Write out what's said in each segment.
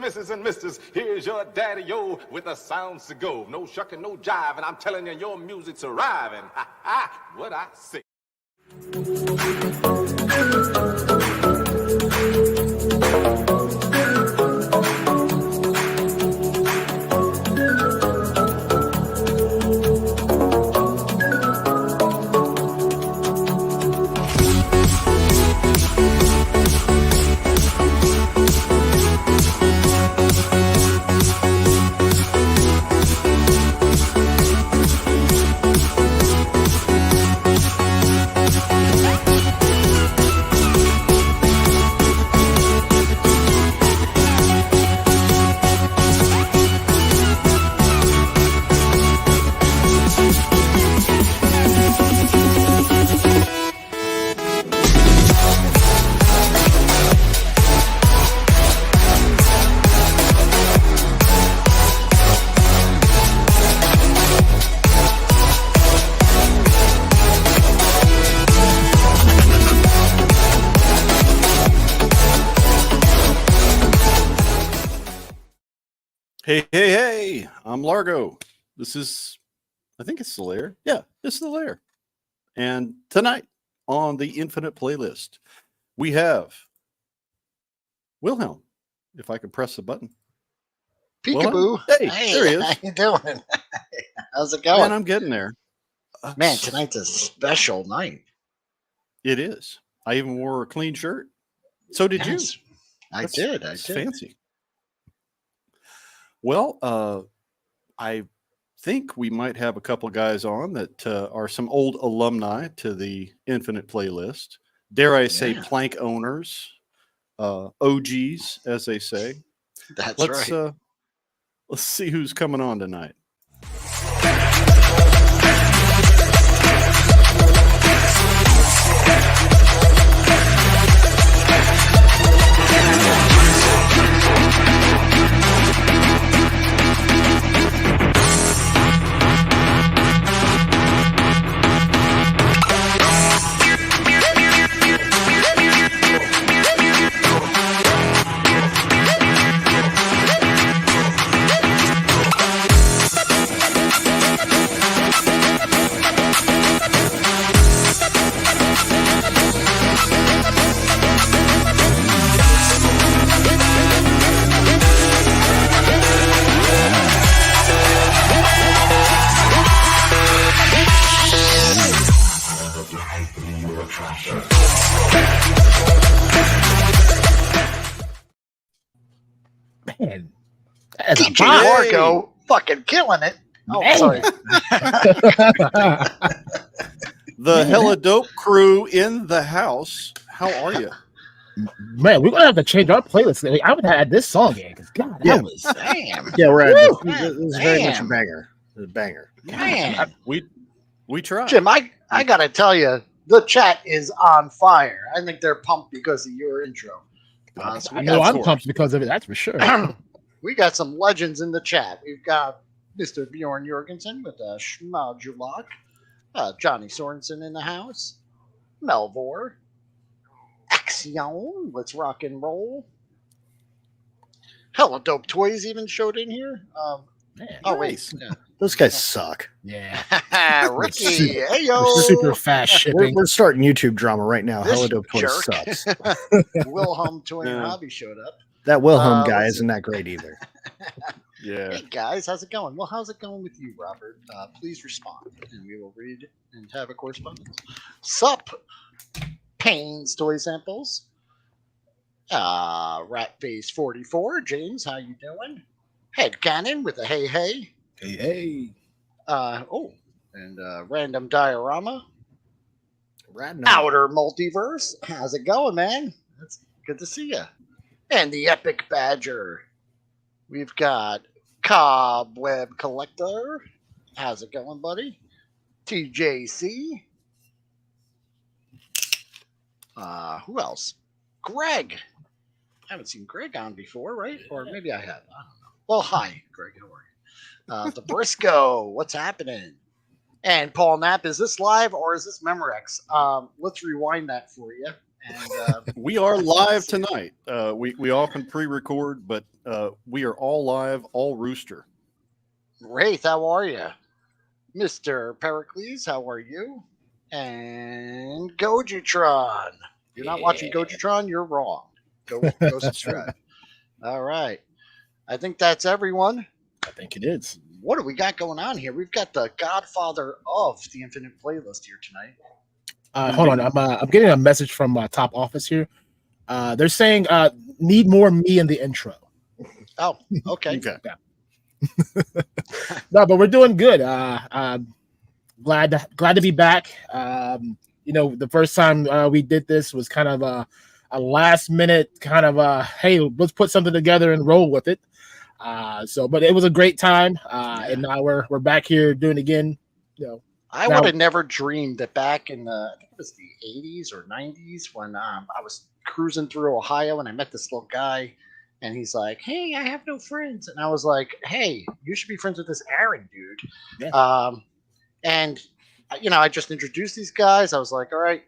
misses and misters, here's your daddy-o with the sounds to go. No shucking, no jive, and I'm telling you, your music's arriving. Ha ha, what I say. Hey, I'm Largo. This is, I think it's the Lair. Yeah, it's the Lair. And tonight on the Infinite Playlist, we have Wilhelm, if I could press the button. Peekaboo. Wilhelm? Hey, there he is. How you doing? How's it going? Man, I'm getting there. Man, tonight's a special night. It is. I even wore a clean shirt. So did you. I did. It's fancy. Well, I think we might have a couple of guys on that are some old alumni to the Infinite Playlist. Dare I say, plank owners, OGs, as they say. That's right. Let's see who's coming on tonight. Man, DJ Largo fucking killing it. Oh, Man. sorry. The Hella Dope crew in the house. How are you? Man, we're gonna have to change our playlist. I haven't had this song yet. Cause God, that was Damn. Yeah, we're Woo! at this is very much a Damn. banger. It's a banger. Man. We tried. Jim, I gotta tell you, the chat is on fire. I think they're pumped because of your intro. So I we know got I'm some- pumped because of it. That's for sure. We got some legends in the chat. We've got Mr. Bjorn Jorgensen with Schmodulok, Johnny Sorensen in the house, Melvor, Axion, let's rock and roll. Hella Dope Toys even showed in here. Man, Oh, Nice. wait. Those guys suck. yeah, Ricky, hey yo. super fast We're, shipping. we're starting YouTube drama right now. This Hella Dope Toys jerk. sucks. Wilhelm Toy and Yeah. Hobby showed up. That Wilhelm guy let's isn't that great either. Yeah. Hey guys, how's it going? Well, how's it going with you, Robert? Please respond, and we will read and have a correspondence. Sup, Pains Toy Samples. Ratface 44. James, how you doing? Head Cannon with a hey hey. Hey. And Random Diorama. Right Outer Multiverse. How's it going, man? That's good to see you. And the Epic Badger. We've got Cobweb Collector. How's it going, buddy? TJC. Who else? Greg. I haven't seen Greg on before, right? Or maybe I have. I don't know. Well, hi, Greg. How are you? The Briscoe. What's happening? And Paul Knapp, is this live or is this Memorex? Let's rewind that for you And We are live tonight. We often pre-record, but we are all live, all Rooster. Wraith, how are you? Mr. Pericles, how are you? And Gojitron. If you're not watching Gojitron, you're wrong. Go subscribe. All right. I think that's everyone. I think it is. What do we got going on here? We've got the godfather of the Infinite Playlist here tonight. Hold on, I'm getting a message from top office here. They're saying need more me in the intro. Oh, okay. Okay. No, but we're doing good. Glad to be back. The first time we did this was kind of a last minute kind of hey, let's put something together and roll with it. But it was a great time, and now we're back here doing it again. I would have never dreamed that back in I think it was the 80s or 90s when I was cruising through Ohio and I met this little guy, and he's like, "Hey, I have no friends," and I was like, "Hey, you should be friends with this Aaron dude." Yeah. And I just introduced these guys. I was like, "All right,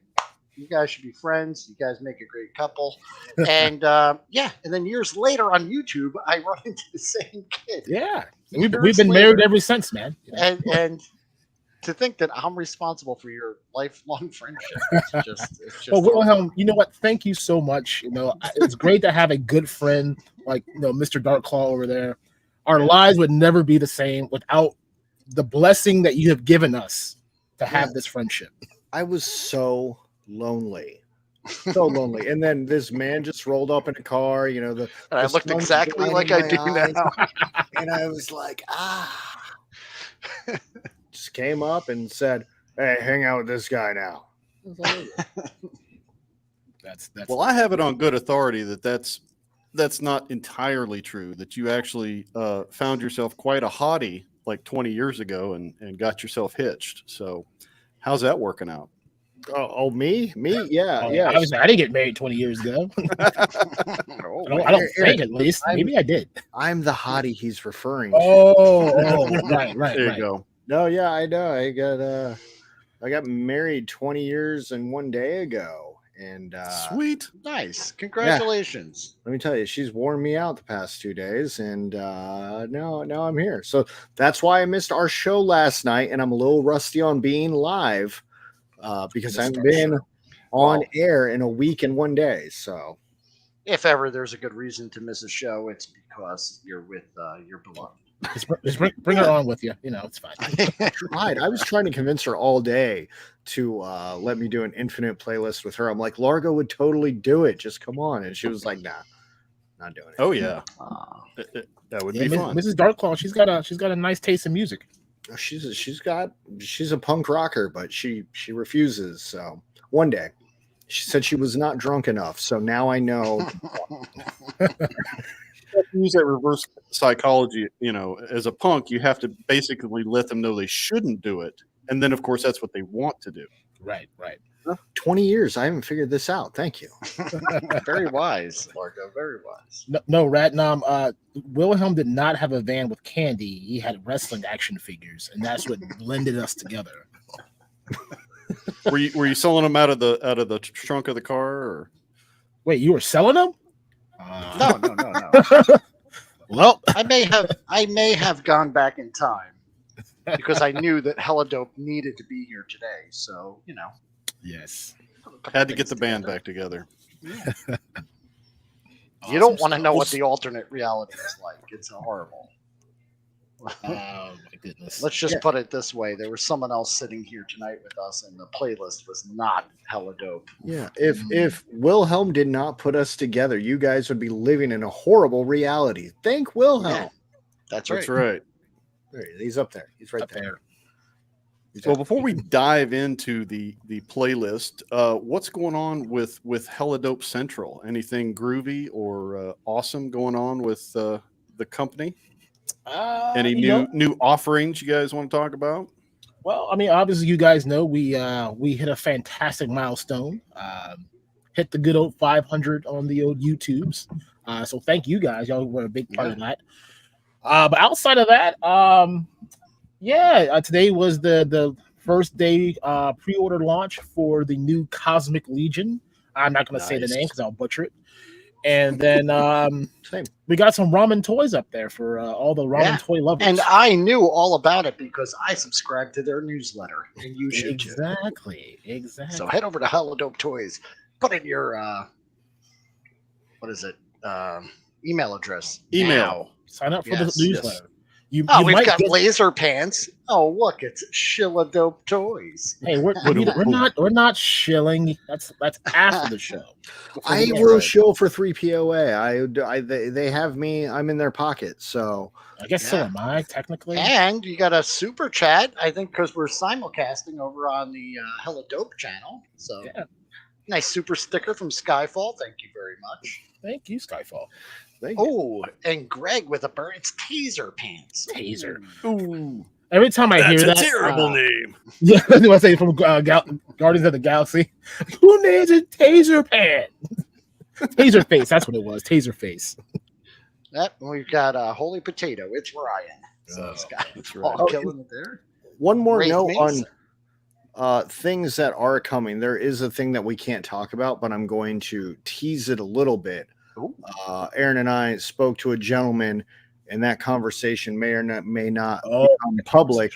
you guys should be friends. You guys make a great couple." And and then years later on YouTube, I run into the same kid. Yeah, we've been married ever since, man. And to think that I'm responsible for your lifelong friendship, it's just well, Wilhelm, you know what? Thank you so much. It's great to have a good friend like Mr. Darkclaw over there. Our lives would never be the same without the blessing that you have given us to have this friendship. I was so lonely. So lonely. And then this man just rolled up in a car, and I looked exactly like I do now. And I was like, just came up and said, "Hey, hang out with this guy now." That's Well, I have it on good authority that's not entirely true, that you actually found yourself quite a hottie like 20 years ago and got yourself hitched. So how's that working out? Oh, me? Yeah. I didn't get married 20 years ago. I don't think, at least. Maybe I did. I'm the hottie he's referring to. Oh, right. There you go. No, yeah, I know. I got married 20 years and one day ago. And Sweet. Nice. Congratulations. Let me tell you, she's worn me out the past 2 days, and now I'm here. So that's why I missed our show last night, and I'm a little rusty on being live because I haven't been on air in a week and 1 day. So if ever there's a good reason to miss a show, it's because you're with your beloved. Just bring her on with you. It's fine. I was trying to convince her all day to let me do an Infinite Playlist with her. I'm like, Largo would totally do it. Just come on. And she was like, nah, not doing it. Oh, yeah. That would be fun. Mrs. Darkclaw, she's got a nice taste in music. She's a punk rocker, but she refuses. So one day she said she was not drunk enough. So now I know. Use that reverse psychology. As a punk, you have to basically let them know they shouldn't do it, and then of course that's what they want to do. Right. 20 years, I haven't figured this out. Thank you. Very wise, Largo. Very wise. No, Ratnam. Wilhelm did not have a van with candy. He had wrestling action figures, and that's what blended us together. Were you selling them out of the trunk of the car? Or? Wait, you were selling them? No. Well, I may have gone back in time because I knew that Helidope needed to be here today. So yes, had to get the band back together. Yeah. You don't want to know what the alternate reality is like. It's horrible. Oh my goodness. Let's just put it this way: there was someone else sitting here tonight with us, and the playlist was not hella dope. Yeah, if Wilhelm did not put us together, you guys would be living in a horrible reality. Thank Wilhelm. Yeah, that's right. That's right. He's up there. He's right there. Well, before we dive into the playlist, what's going on with Helidope Central? Anything groovy or awesome going on with the company? Any new offerings you guys want to talk about? Well, I mean, obviously, you guys know we hit a fantastic milestone. Hit the good old 500 on the old YouTubes. So thank you guys. Y'all were a big part of that. But outside of that, today was the first day pre-order launch for the new Cosmic Legion. I'm not going to say the Nice. name because I'll butcher it. And then Same. we got some ramen toys up there for all the ramen Yeah. toy lovers. And I knew all about it because I subscribed to their newsletter, and you should too. Exactly. So head over to Holodope Toys. Put in your what is it? Email address. Email. now. Sign up for Yes, the newsletter. You, Oh, you we've might got get- laser pants. Oh, look, it's Shilladope Toys. Hey, we're not shilling. That's after the show. I Yeah, will right. shill for 3POA. They have me. I'm in their pocket. So I guess so Yeah. am I technically. And you got a super chat, I think, because we're simulcasting over on the Holodope channel. So Yeah. nice super sticker from Skyfall. Thank you very much. Thank you, Skyfall. thank you. Oh, and Greg with a bird. It's Taser Pants. Taser. Ooh, Every time I hear that, name. yeah, that's what I say from Guardians of the Galaxy. Who needs a taser pan? Taser face. That's what it was. Taser face. Yep, and we've got Holy Potato. It's Ryan. So Skyfall That's right. killing it there. One more Great note Mason. on things that are coming. There is a thing that we can't talk about, but I'm going to tease it a little bit. Ooh. Aaron and I spoke to a gentleman, and that conversation may or may not Oh, become public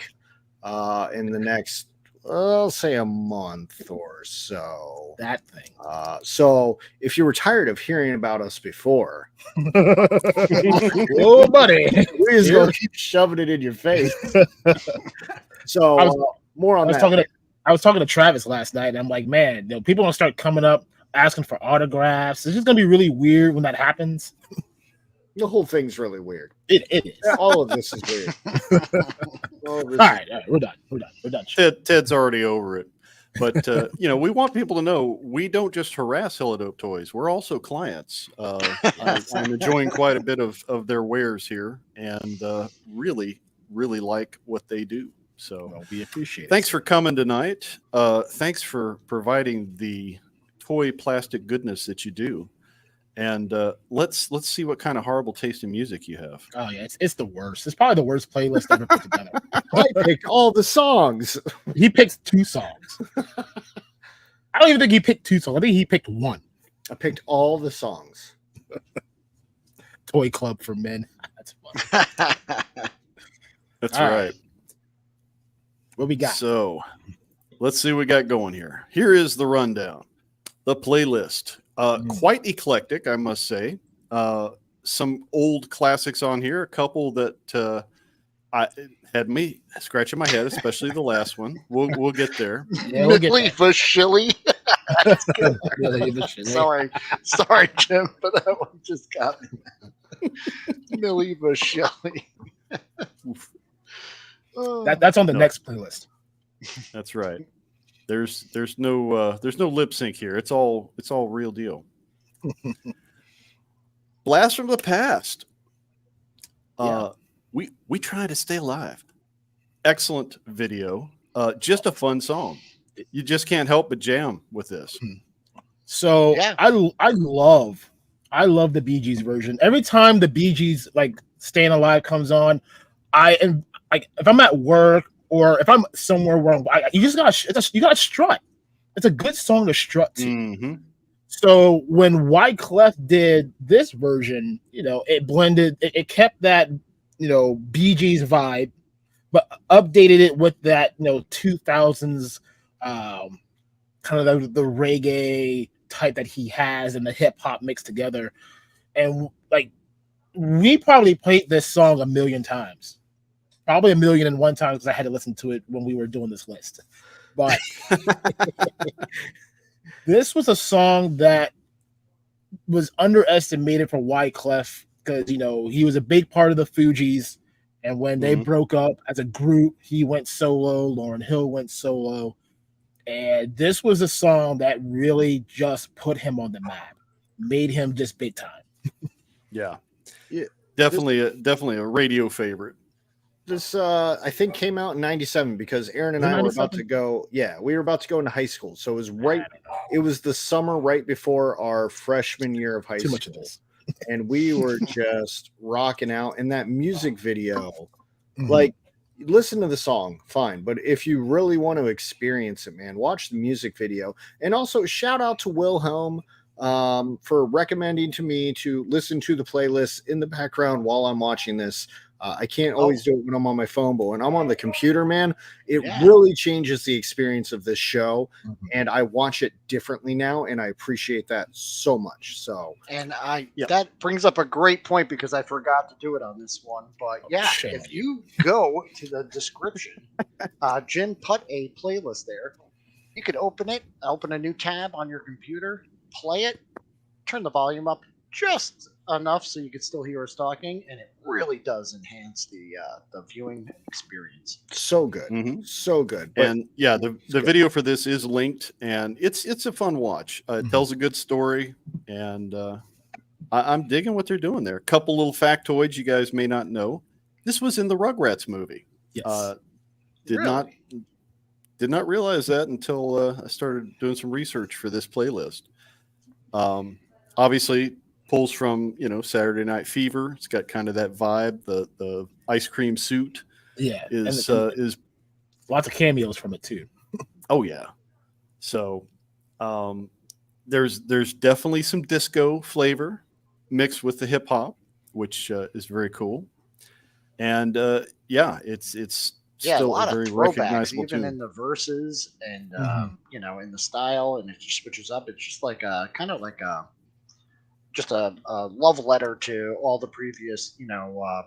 in the next, I'll say, a month or so. that thing. So if you were tired of hearing about us before, Oh, buddy. we're just going to keep shoving it in your face. So I was- more on that. I was talking to Travis last night, and I'm like, man, people gonna start coming up asking for autographs. It's just gonna be really weird when that happens. The whole thing's really weird. It is. All of this is weird. All of this All right, we're done. Ted's already over it. But we want people to know we don't just harass Holodope Toys. We're also clients. I'm enjoying quite a bit of their wares here, and really, really like what they do. So Well, we appreciate it. thanks for coming tonight. Thanks for providing the toy plastic goodness that you do. And let's see what kind of horrible taste in music you have. Oh yeah, it's the worst. It's probably the worst playlist ever put together. I picked all the songs. He picked 2 songs. I don't even think he picked 2 songs. I think he picked 1. I picked all the songs. Toy Club for Men. That's fun. That's All right. right. What we got? So let's see what we got going here. Here is the rundown, the playlist. Quite eclectic, I must say. Some old classics on here, a couple that I had me scratching my head, especially the last one. We'll get there. Yeah, we'll get Millie there. Vanilli. Really, this shit, eh? Sorry, Jim, but that one just got me. Millie Vanilli. Oh. That's on the No. next playlist. That's right. There's no lip sync here. It's all real deal. Blast from the past. We try to stay alive. Excellent video. Just a fun song. You just can't help but jam with this. So Yeah. I love the Bee Gees version. Every time the Bee Gees like Staying Alive comes on, I am like if I'm at work or if I'm somewhere where you just gotta strut. It's a good song to strut to. Mm-hmm. So when Wyclef did this version, it blended, it kept that, Bee Gees vibe, but updated it with that, 2000s kind of the reggae type that he has and the hip hop mixed together. And like, we probably played this song 1,000,000 times, probably 1,000,001 times because I had to listen to it when we were doing this list. But this was a song that was underestimated for Wyclef because he was a big part of the Fugees, and when they Mhm. broke up as a group, he went solo. Lauryn Hill went solo, and this was a song that really just put him on the map, made him just big time. Yeah. Yeah. Definitely a radio favorite. This I think came out in 97 because Aaron and Was it I were about 97? to go. Yeah, we were about to go into high school. So it was it was the summer right before our freshman year of high Too school. much of this. And we were just rocking out in that music video. Mhm. Like listen to the song, fine. But if you really want to experience it, man, watch the music video. And also shout out to Wilhelm for recommending to me to listen to the playlist in the background while I'm watching this. I can't always do it when I'm on my phone, but when I'm on the computer, man, it really changes the experience of this show. And I watch it differently now, and I appreciate that so much. So, and that brings up a great point because I forgot to do it on this one. But if you go to the description, Jim put a playlist there. You could open a new tab on your computer, play it, turn the volume up just enough so you can still hear us talking, and it really does enhance the viewing experience. So good, so good. But and the video for this is linked, and it's a fun watch. It tells a good story, and I'm digging what they're doing there. A couple little factoids you guys may not know. This was in the Rugrats movie. Yes. Did not realize that until I started doing some research for this playlist. Obviously pulls from Saturday Night Fever. It's got kind of that vibe. The ice cream suit is lots of cameos from it too. Oh yeah. So there's definitely some disco flavor mixed with the hip hop, which is very cool. And it's still a lot very of throwbacks, recognizable even tune. in the verses and in the style, and it just switches up. It's just like a kind of like a love letter to all the previous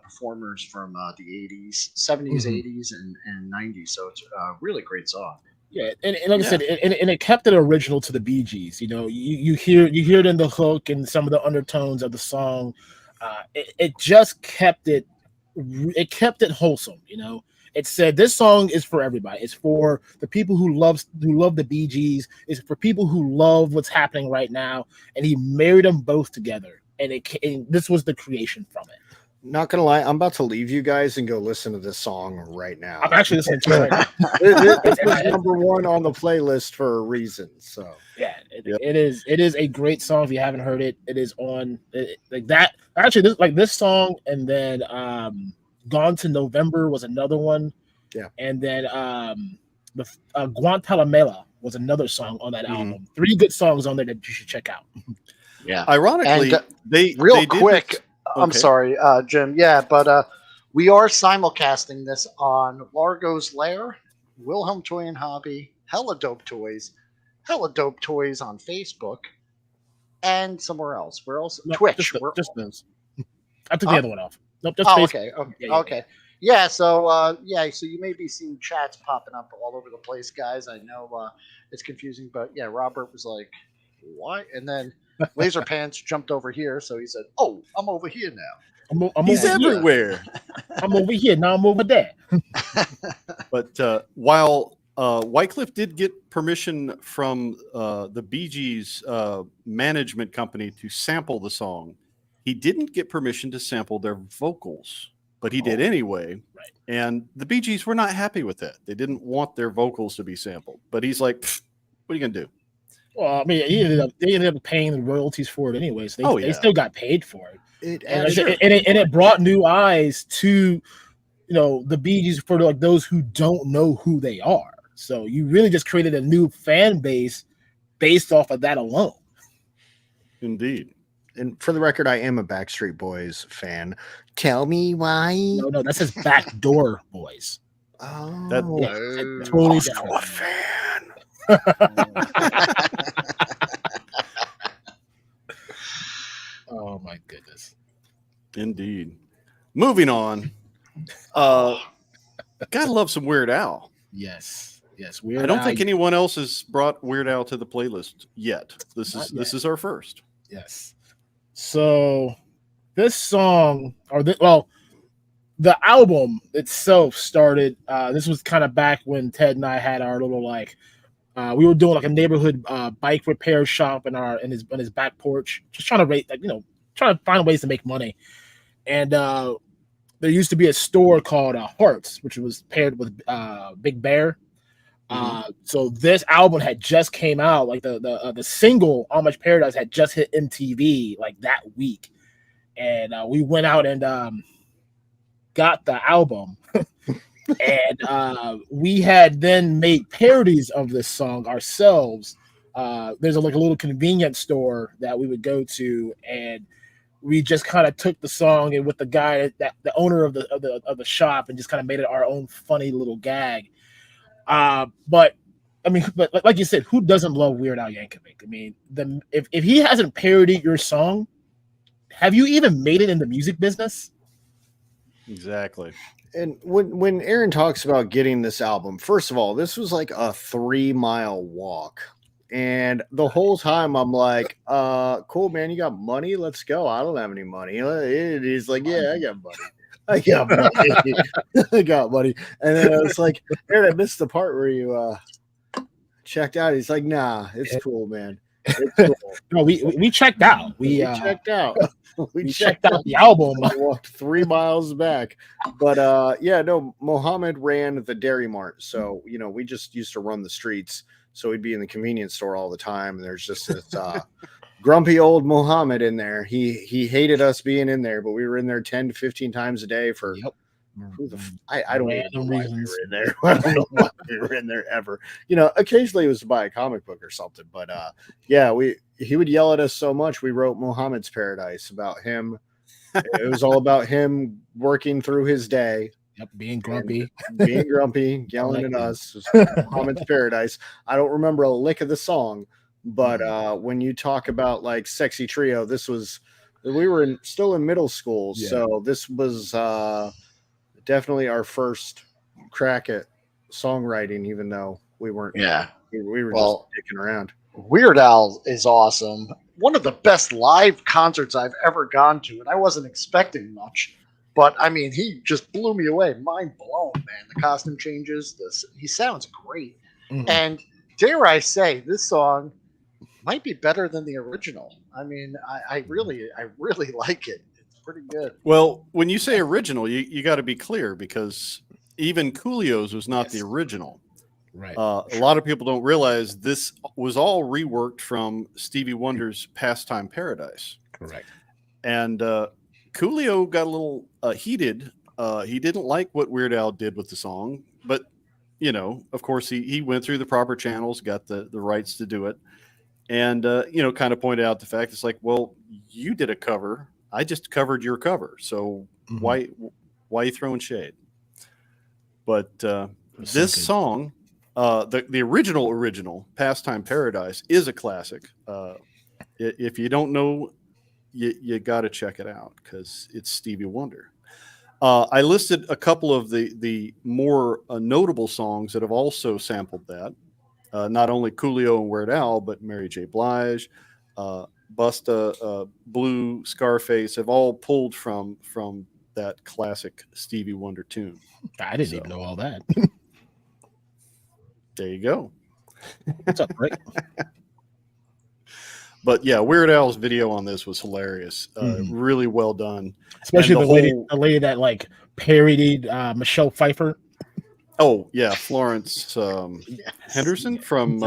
performers from the 80s, 70s, 80s, and 90s. So it's a really great song. Yeah, and like I said, and it kept it original to the Bee Gees. You hear it in the hook and some of the undertones of the song. It just kept it wholesome. It said this song is for everybody. It's for the people who love the Bee Gees. It's for people who love what's happening right now. And he married them both together. And this was the creation from it. Not gonna lie, I'm about to leave you guys and go listen to this song right now. I'm actually listening to it right now. This was number one on the playlist for a reason. So it is a great song. If you haven't heard it, it is on like that. Actually, this song, and then Gone to November was another one. Yeah. And then the Guantanamela was another song on that album. 3 good songs on there that you should check out. Yeah. Ironically, and, they quick. did this. I'm sorry, Jim. Yeah, but we are simulcasting this on Largo's Lair, Wilhelm Toy and Hobby, Hella Dope Toys on Facebook, and somewhere else. Where else? No, Twitch. Just those. I took the other one off. Nope, just Facebook. Okay. Yeah, so so you may be seeing chats popping up all over the place, guys. I know it's confusing, but yeah, Robert was like, "What?" And then Laser Pants jumped over here, so he said, "Oh, I'm over here now." He's everywhere. I'm over here now. I'm over there. But while Wycliffe did get permission from the Bee Gees management company to sample the song, he didn't get permission to sample their vocals, but he did anyway. Right. And the Bee Gees were not happy with that. They didn't want their vocals to be sampled. But he's like, what are you going to do? Well, I mean, they ended up paying the royalties for it anyway, so they still got paid for it. It brought new eyes to the Bee Gees for like those who don't know who they are. So you really just created a new fan base based off of that alone. Indeed. And for the record, I am a Backstreet Boys fan. Tell me why. No, that says Backdoor Boys. Oh, totally also a fan. Oh my goodness. Indeed. Moving on. Gotta love some Weird Al. Yes. Weird I don't Al. think anyone else has brought Weird Al to the playlist yet. This is our first. Yes. So this song, the album itself started. This was kind of back when Ted and I had our little we were doing like a neighborhood bike repair shop in his back porch, just trying to find ways to make money. And there used to be a store called Hearts, which was paired with Big Bear. So this album had just came out, like the single Amish Paradise had just hit MTV like that week, and we went out and got the album And we had then made parodies of this song ourselves. There's like a little convenience store that we would go to, and we just kind of took the song and with the guy that the owner of the shop and just kind of made it our own funny little gag. But I mean, but like you said, who doesn't love Weird Al Yankovic? I mean, if he hasn't parodied your song, have you even made it in the music business? Exactly. And when Aaron talks about getting this album, first of all, this was like a 3-mile walk. And the whole time I'm like, cool, man, you got money? Let's go. I don't have any money. He's like, yeah, I got money. I got money. I got money. And then I was like, Aaron, I missed the part where you checked out. He's like, nah, it's cool, man. It's cool. No, we checked out. We checked out. We checked out the album. I walked 3 miles back. But yeah, no, Mohammed ran the Dairy Mart. So, you know, we just used to run the streets. So we'd be in the convenience store all the time. And there's just this grumpy old Mohammed in there. He hated us being in there, but we were in there 10 to 15 times a day for I don't even know why we were in there. I don't know why we were in there ever. You know, occasionally it was to buy a comic book or something. But yeah, he would yell at us so much. We wrote Mohammed's Paradise about him. It was all about him working through his day. Yep, being grumpy, yelling at us. Mohammed's Paradise. I don't remember a lick of the song, but when you talk about like Sexy Trio, we were still in middle school, so this was definitely our first crack at songwriting, even though we weren't. Yeah, we were just sticking around. Weird Al is awesome. One of the best live concerts I've ever gone to, and I wasn't expecting much. But I mean, he just blew me away. Mind blown, man. The costume changes. He sounds great. Mm-hmm. And dare I say, this song might be better than the original. I mean, I really like it. It's pretty good. Well, when you say original, you got to be clear because even Coolio's was not the original. Right. A lot of people don't realize this was all reworked from Stevie Wonder's Pastime Paradise. Correct. And Coolio got a little heated. He didn't like what Weird Al did with the song, but you know, of course, he went through the proper channels, got the rights to do it, and you know, kind of pointed out the fact it's like, well, you did a cover, I just covered your cover, so why are you throwing shade? But this song, the original Pastime Paradise is a classic. If you don't know. You got to check it out because it's Stevie Wonder. I listed a couple of the more notable songs that have also sampled that. Not only Coolio and Weird Al, but Mary J. Blige, Busta, Blue, Scarface have all pulled from that classic Stevie Wonder tune. I didn't even know all that. There you go. What's up, Rick? But yeah, Weird Al's video on this was hilarious. Really well done. Especially the lady that like parodied Michelle Pfeiffer. Oh yeah, Florence Henderson from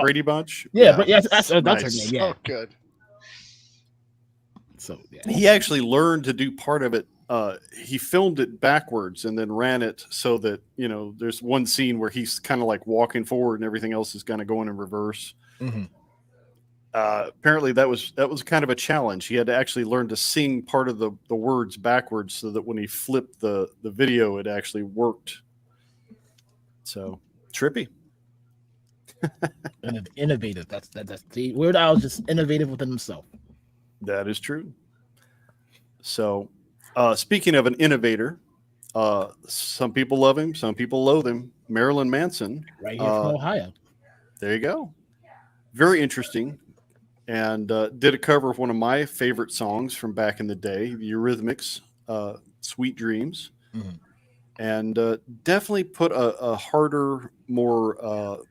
Brady Bunch. Yeah, but that's her nice. name. Yeah, so good. So he actually learned to do part of it. He filmed it backwards and then ran it so that, you know, there's one scene where he's kind of like walking forward and everything else is kind of going in reverse. Apparently that was kind of a challenge. He had to actually learn to sing part of the words backwards so that when he flipped the video, it actually worked. So trippy. Innovative. That's the Weird Al is just innovative within himself. That is true. So speaking of an innovator, some people love him, some people loathe him. Marilyn Manson. Right here from Ohio. There you go. Very interesting. And did a cover of one of my favorite songs from back in the day, the Eurythmics, Sweet Dreams. And definitely put a harder, more,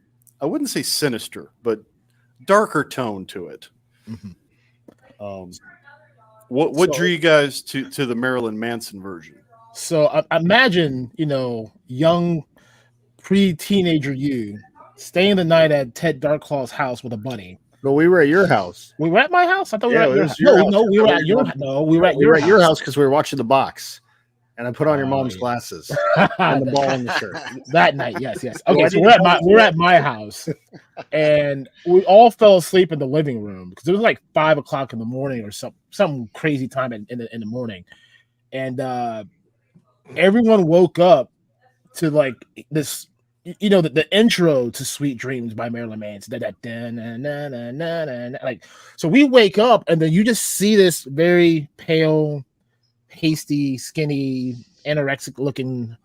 I wouldn't say sinister, but darker tone to it. What drew you guys to the Marilyn Manson version? So I imagine, you know, young pre-teenager you staying the night at Ted Darklaw's house with a buddy. No, we were at your house. We were at my house. I thought we were at your house. No, we were at your house. No, we were at your house because we were watching The Box. and I put on your mom's yeah. glasses and the ball in the shirt. That night, yes. Do Okay, I so need we're to at my house, and we all fell asleep in the living room because it was like 5 o'clock in the morning or some crazy time in the morning, and everyone woke up to like this, the intro to "Sweet Dreams" by Marilyn Manson. Like, so we wake up and then you just see this very pale, pasty, skinny, anorexic looking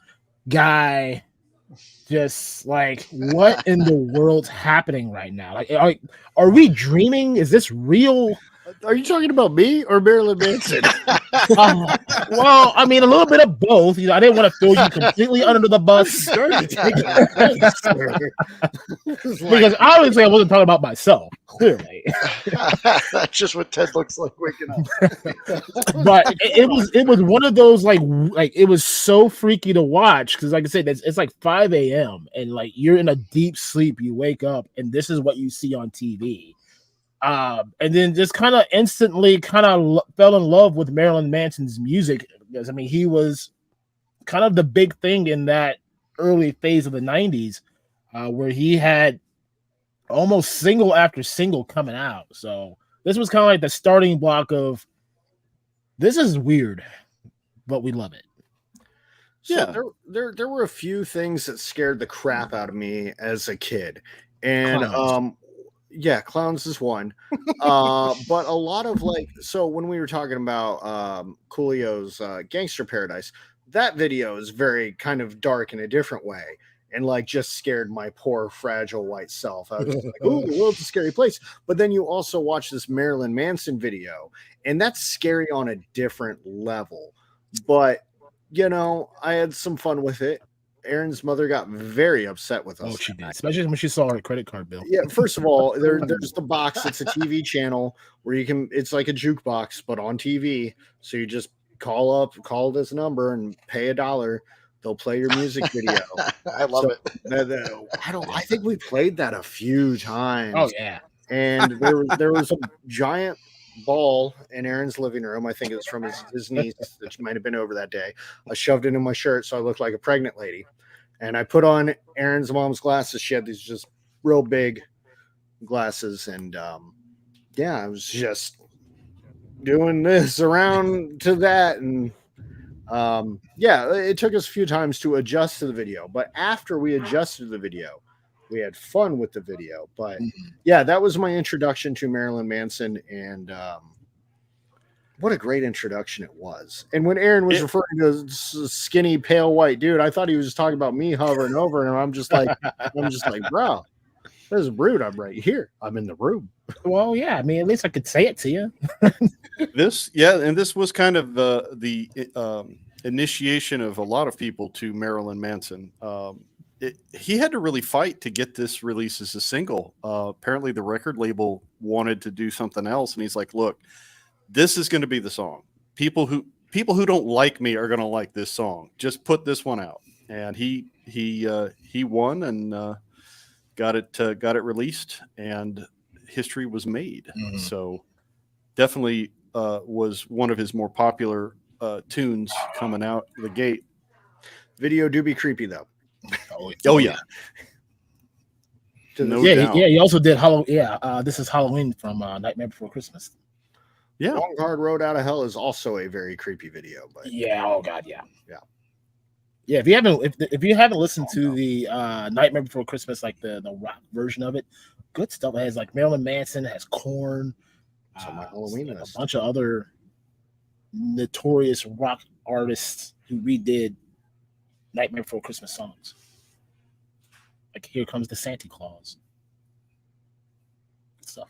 guy, just like, what in the world's happening right now? Like, are we dreaming? Is this real? Are you talking about me or Marilyn Manson? Well, I mean, a little bit of both. I didn't want to throw you completely under the bus because obviously I wasn't talking about myself. Clearly, That's just what Ted looks like waking up. but it was one of those like it was so freaky to watch because, like I said, it's like 5 a.m. and like you're in a deep sleep. You wake up and this is what you see on TV. And then just kind of instantly fell in love with Marilyn Manson's music because, I mean, he was kind of the big thing in that early phase of the 90s where he had almost single after single coming out. So this was kind of like the starting block of, this is weird, but we love it. So Yeah. there were a few things that scared the crap out of me as a kid. And Clowns. yeah, clowns is one. But a lot of so when we were talking about Coolio's Gangster Paradise, that video is very kind of dark in a different way and like just scared my poor fragile white self. I was just like, oh, the world's a scary place. But then you also watch this Marilyn Manson video, and that's scary on a different level. But I had some fun with it. Aaron's mother got very upset with us. Oh, she did, especially when she saw her credit card bill. Yeah, first of all, there's the box. It's a TV channel where it's like a jukebox, but on TV. So you just call this number and pay $1. They'll play your music video. I love it. I think we played that a few times. Oh yeah. And there was a giant ball in Aaron's living room. I think it was from his niece that might have been over that day. I shoved it in my shirt so I looked like a pregnant lady. And I put on Aaron's mom's glasses. She had these just real big glasses. And I was just doing this around to that. And it took us a few times to adjust to the video. But after we adjusted to the video, we had fun with the video. But that was my introduction to Marilyn Manson. And what a great introduction it was. And when Aaron was referring to a skinny, pale white dude, I thought he was just talking about me hovering over. And I'm just like, bro, there's a brood. I'm right here. I'm in the room. Well, yeah. I mean, at least I could say it to you. This was kind of the initiation of a lot of people to Marilyn Manson. He had to really fight to get this released as a single. Apparently the record label wanted to do something else. And he's like, look, this is going to be the song. People who don't like me are going to like this song. Just put this one out. And he won and got it released, and history was made. Mhm. So definitely was one of his more popular tunes coming out the gate. Video do be creepy though. Oh yeah. No Yeah, doubt. he also did Halloween. Yeah, this is Halloween from Nightmare Before Christmas. Yeah. Long Hard Road Out of Hell is also a very creepy video. But Yeah. Oh God. Yeah. Yeah. Yeah. If you haven't listened to the Nightmare Before Christmas, like the rock version of it, good stuff. It has like Marilyn Manson, it has Korn, It's on my Halloween like list. a bunch of other notorious rock artists who redid Nightmare Before Christmas songs. Like Here Comes the Santa Claus. Good stuff.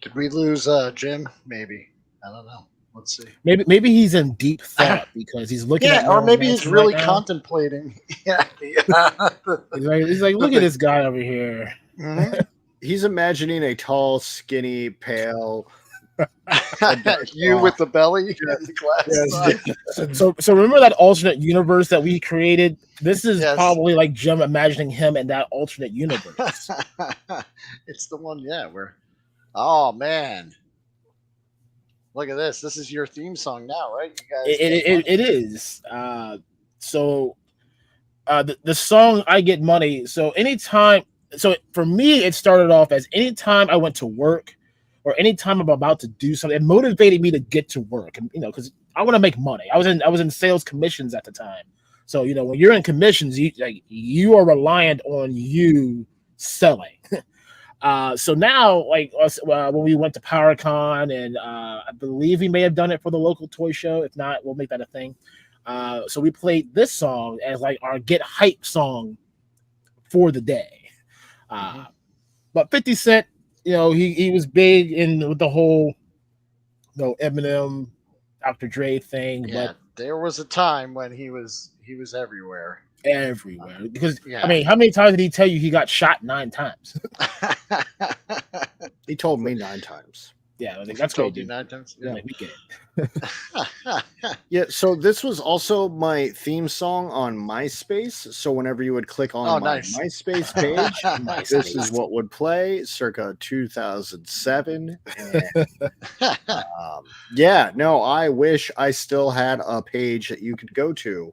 Did we lose Jim? Maybe. I don't know. Let's see. Maybe he's in deep thought because he's looking at Yeah, or Marilyn maybe he's Manson really right now. contemplating. Yeah. He's like, look at this guy over here. Mhm. He's imagining a tall, skinny, pale. You with the belly and the glasses on. So remember that alternate universe that we created? This is Yes. probably like Jim imagining him in that alternate universe. It's the one, yeah, where, oh man. Look at this. This is your theme song now, right? You guys. It is. The song I Get Money. So anytime, so for me, it started off as anytime I went to work or anytime I'm about to do something, it motivated me to get to work. And, because I want to make money. I was in sales commissions at the time. So, when you're in commissions, you are reliant on you selling. So now, like us, when we went to PowerCon, and I believe we may have done it for the local toy show. If not, we'll make that a thing. So we played this song as like our get hype song for the day. But 50 Cent, he was big in with the whole, Eminem, Dr. Dre thing. Yeah, but there was a time when he was everywhere. Everywhere. Because I mean, how many times did he tell you he got shot 9 times? He told me 9 times. Yeah, I think that's told great. you 9 times. Yeah, Yeah. we get it. Yeah, so this was also my theme song on MySpace. So whenever you would click on my nice. MySpace page, this is what would play circa 2007. And, yeah, no, I wish I still had a page that you could go to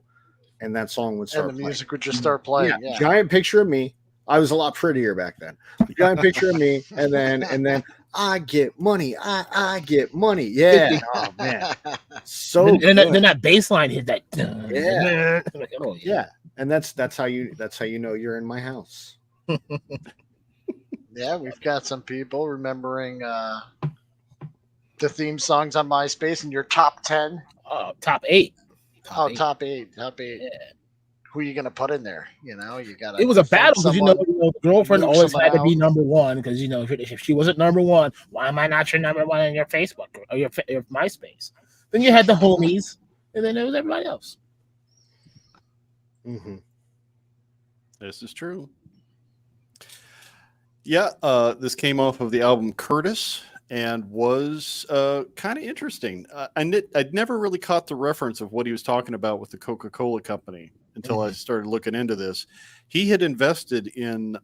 and that song would start And the playing. music would just start playing. Yeah. Giant picture of me. I was a lot prettier back then. Giant picture of me, and then I get money. I get money. Yeah. Oh man. So then that bass line hit that. Yeah. Like, oh, yeah. And that's how you know you're in my house. Yeah, we've got some people remembering the theme songs on MySpace in your top 10. Top 8. Top eight. Yeah. Who are you gonna put in there? You got. It was a battle because the girlfriend move always someone had to be out. number one because if she wasn't number one, why am I not your number one on your Facebook or your MySpace? Then you had the homies, and then there was everybody else. Mm-hmm. This is true. Yeah, this came off of the album Curtis and was kind of interesting. I'd never really caught the reference of what he was talking about with the Coca-Cola company until I started looking into this. He had invested in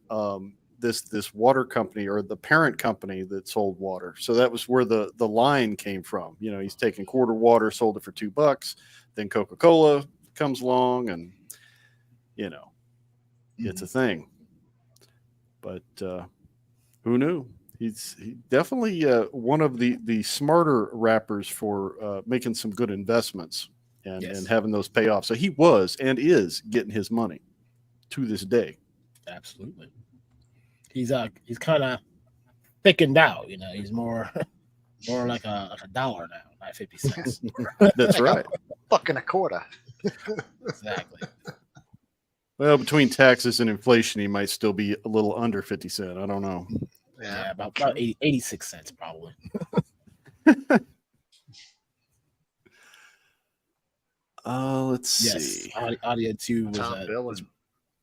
this water company, or the parent company that sold water. So that was where the line came from. He's taking quarter water, sold it for $2. Then Coca-Cola comes along, and it's a thing. But who knew? He's definitely one of the smarter rappers for making some good investments and having those pay off. So he was and is getting his money to this day. Absolutely. He's kind of thickened out. He's more like a dollar now, not 50 cents. That's right. Fucking a quarter. Exactly. Well, between taxes and inflation, he might still be a little under 50 cents. I don't know. Yeah, about 86 cents probably. Let's see. Audio 2 was Tom Bill, and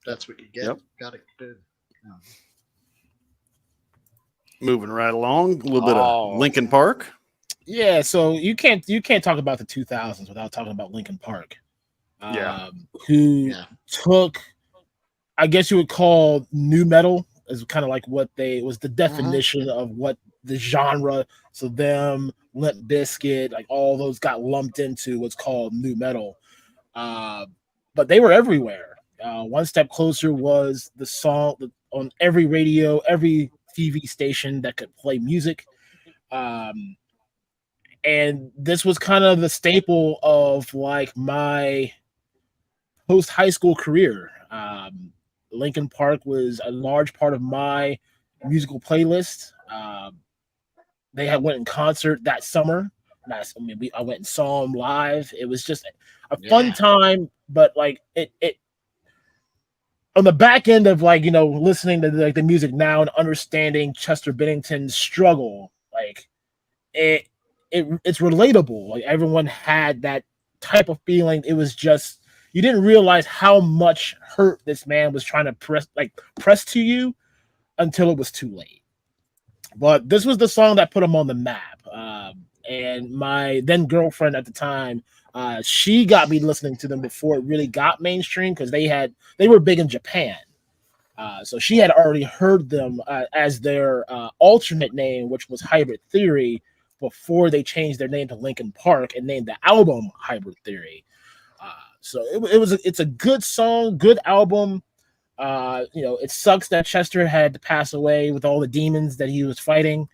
that's what you get. Yep. Got it. Good. Moving right along, a little bit of Linkin Park. Yeah, so you can't talk about the 2000s without talking about Linkin Park. Who took, I guess you would call new metal is kind of like what was the definition of what the genre. So them, Limp Bizkit, like all those got lumped into what's called new metal. But they were everywhere. One Step Closer was the song on every radio, every TV station that could play music. And this was kind of the staple of like my post high school career. Linkin Park was a large part of my musical playlist. They had went in concert that summer. I went and saw them live. It was just a fun time, but like it on the back end of like listening to the music now and understanding Chester Bennington's struggle, like it's relatable. Like everyone had that type of feeling. It was just you didn't realize how much hurt this man was trying to press to you until it was too late. But this was the song that put him on the map. And my then girlfriend at the time, she got me listening to them before it really got mainstream because they were big in Japan. So she had already heard them as their alternate name, which was Hybrid Theory, before they changed their name to Linkin Park and named the album Hybrid Theory. So it's a good song, good album. It sucks that Chester had to pass away with all the demons that he was fighting,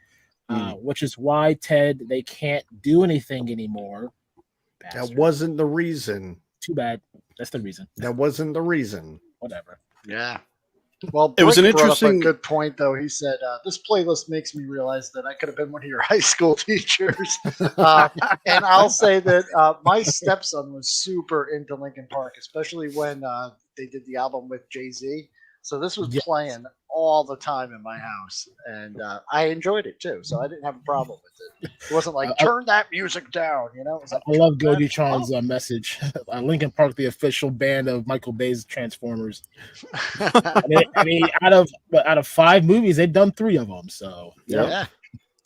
which is why, Ted, they can't do anything anymore. Bastard. That wasn't the reason. Too bad. That's the reason. That wasn't the reason. Whatever. Yeah. Well, It was an Blake brought up interesting- a good point, though. He said, this playlist makes me realize that I could have been one of your high school teachers. And I'll say that my stepson was super into Linkin Park, especially when they did the album with Jay-Z. So this was Yes. playing all the time in my house. And I enjoyed it, too. So I didn't have a problem with it. It wasn't like, turn that music down, you know? It was like, I love "Turn that Goldie-Tron's message. Linkin Park, the official band of Michael Bay's Transformers. I mean, out of 5 movies, they've done 3 of them. So Yep. Yeah.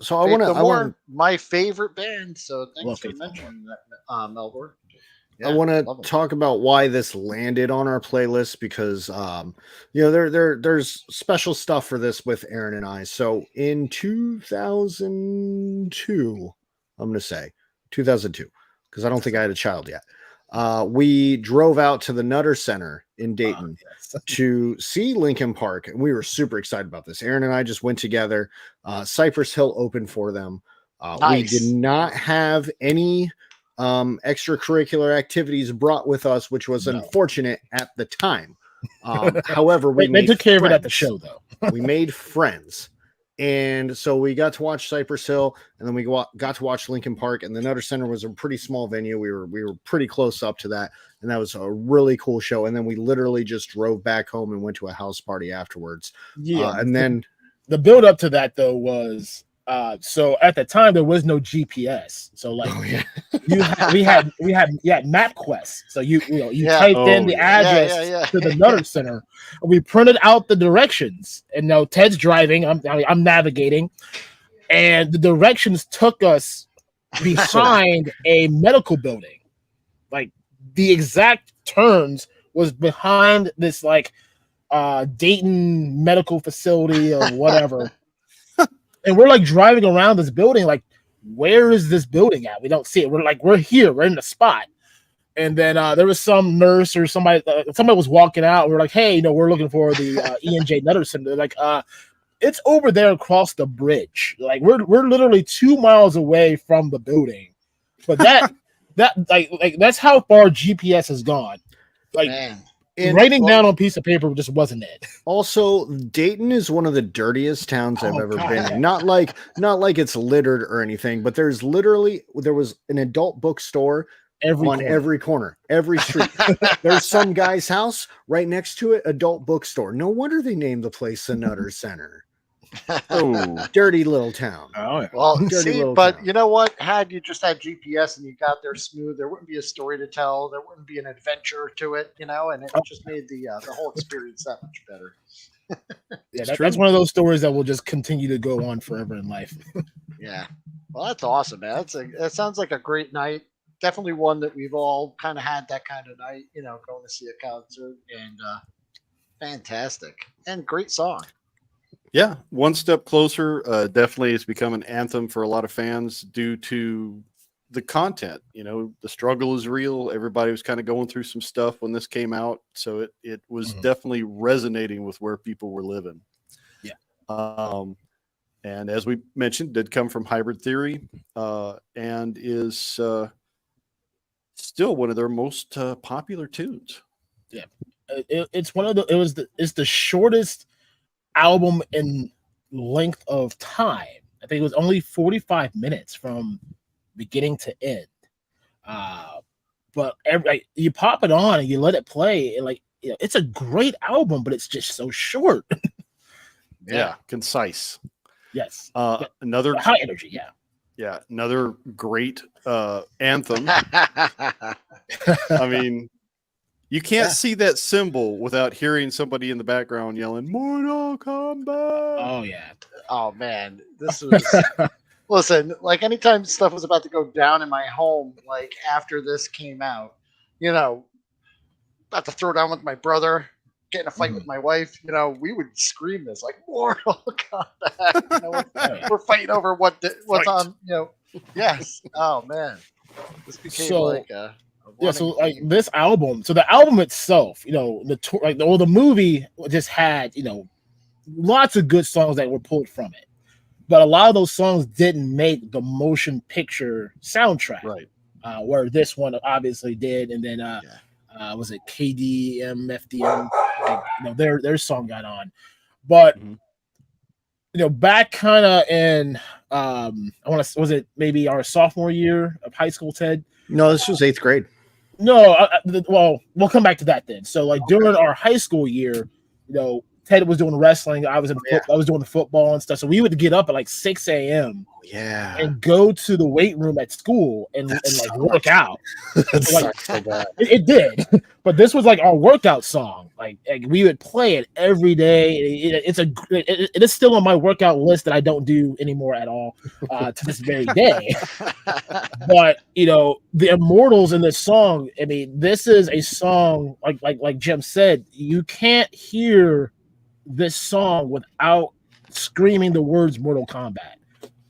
So I want to my favorite band. So thanks Love for Faith No mentioning that, Melbourne. I want to love 'em. talk about why this landed on our playlist because there's special stuff for this with Aaron and I. So in 2002, I'm going to say 2002 because I don't think I had a child yet. We drove out to the Nutter Center in Dayton to see Linkin Park, and we were super excited about this. Aaron and I just went together. Cypress Hill opened for them. We Nice. did not have any extracurricular activities brought with us, which was unfortunate at the time. However, they took care of it at the show, though. We made friends. And so we got to watch Cypress Hill, and then we got to watch Linkin Park, and the Nutter Center was a pretty small venue. We were pretty close up to that, and that was a really cool show. And then we literally just drove back home and went to a house party afterwards. Yeah, and then the build up to that though was so at the time there was no GPS. So like we had MapQuest. So you typed in the address to the Nutter Center. We printed out the directions, and now Ted's driving. I'm navigating, and the directions took us behind a medical building. Like the exact turns was behind this like Dayton medical facility or whatever. And we're like driving around this building, like, where is this building at? We don't see it. We're here, we're in the spot. And then there was some nurse or somebody was walking out. We're like, hey, we're looking for the E&J Nutter Center. They're like, it's over there across the bridge. Like we're literally 2 miles away from the building. But that's how far GPS has gone. Like, Man. writing down on a piece of paper just wasn't it. Also, Dayton is one of the dirtiest towns I've ever been in. Not like it's littered or anything, but there was an adult bookstore every corner, every street. There's some guy's house right next to it, adult bookstore. No wonder they named the place the Nutter Center. Oh, Dirty little town. Oh, yeah. Well, Dirty see, little but town. you know what? Had you just had GPS and you got there smooth, there wouldn't be a story to tell. There wouldn't be an adventure to it, and it just made the whole experience that much better. Yeah, that's one of those stories that will just continue to go on forever in life. Yeah. Well, that's awesome, man. That sounds like a great night. Definitely one that we've all kind of had that kind of night, going to see a concert, and fantastic and great song. yeah. One step closer. Definitely, it's become an anthem for a lot of fans due to the content. The struggle is real. Everybody was kind of going through some stuff when this came out, so it was definitely resonating with where people were living. Yeah. And as we mentioned, did come from Hybrid Theory, and is still one of their most popular tunes. Yeah, it's one of the. It's the shortest album in length of time. I think it was only 45 minutes from beginning to end. But you pop it on and you let it play, and it's a great album, but it's just so short. Yeah, concise. Yes, Another high energy. Yeah. Another great anthem. I mean, you can't see that symbol without hearing somebody in the background yelling "Mortal Kombat." Oh yeah. Oh man, this was. Listen, like anytime stuff was about to go down in my home, like after this came out, about to throw down with my brother, get in a fight with my wife, we would scream this like Mortal Kombat. We're fighting over what's on, Yes. Oh man, this became So, like a Yeah, so running like theme. this album, so the album itself, the tour, the movie just had lots of good songs that were pulled from it, but a lot of those songs didn't make the motion picture soundtrack, Right. where this one obviously did, and then Yeah. was it KDM FDM, like, their song got on, but Mhm. back kind of in I want to was it maybe our sophomore year of high school, Ted? No, this was 8th grade. No, well, we'll come back to that then. So, like during our high school year, Ted was doing wrestling. I was yeah. I was doing the football and stuff. So we would get up at like 6 a.m. Yeah. and go to the weight room at school and like sucks. work out. That So, like, sucks so bad. It did, but this was like our workout song. Like we would play it every day. It is still on my workout list that I don't do anymore at all to this very day. But the Immortals in this song, I mean, this is a song like Jim said, you can't hear this song without screaming the words Mortal Kombat.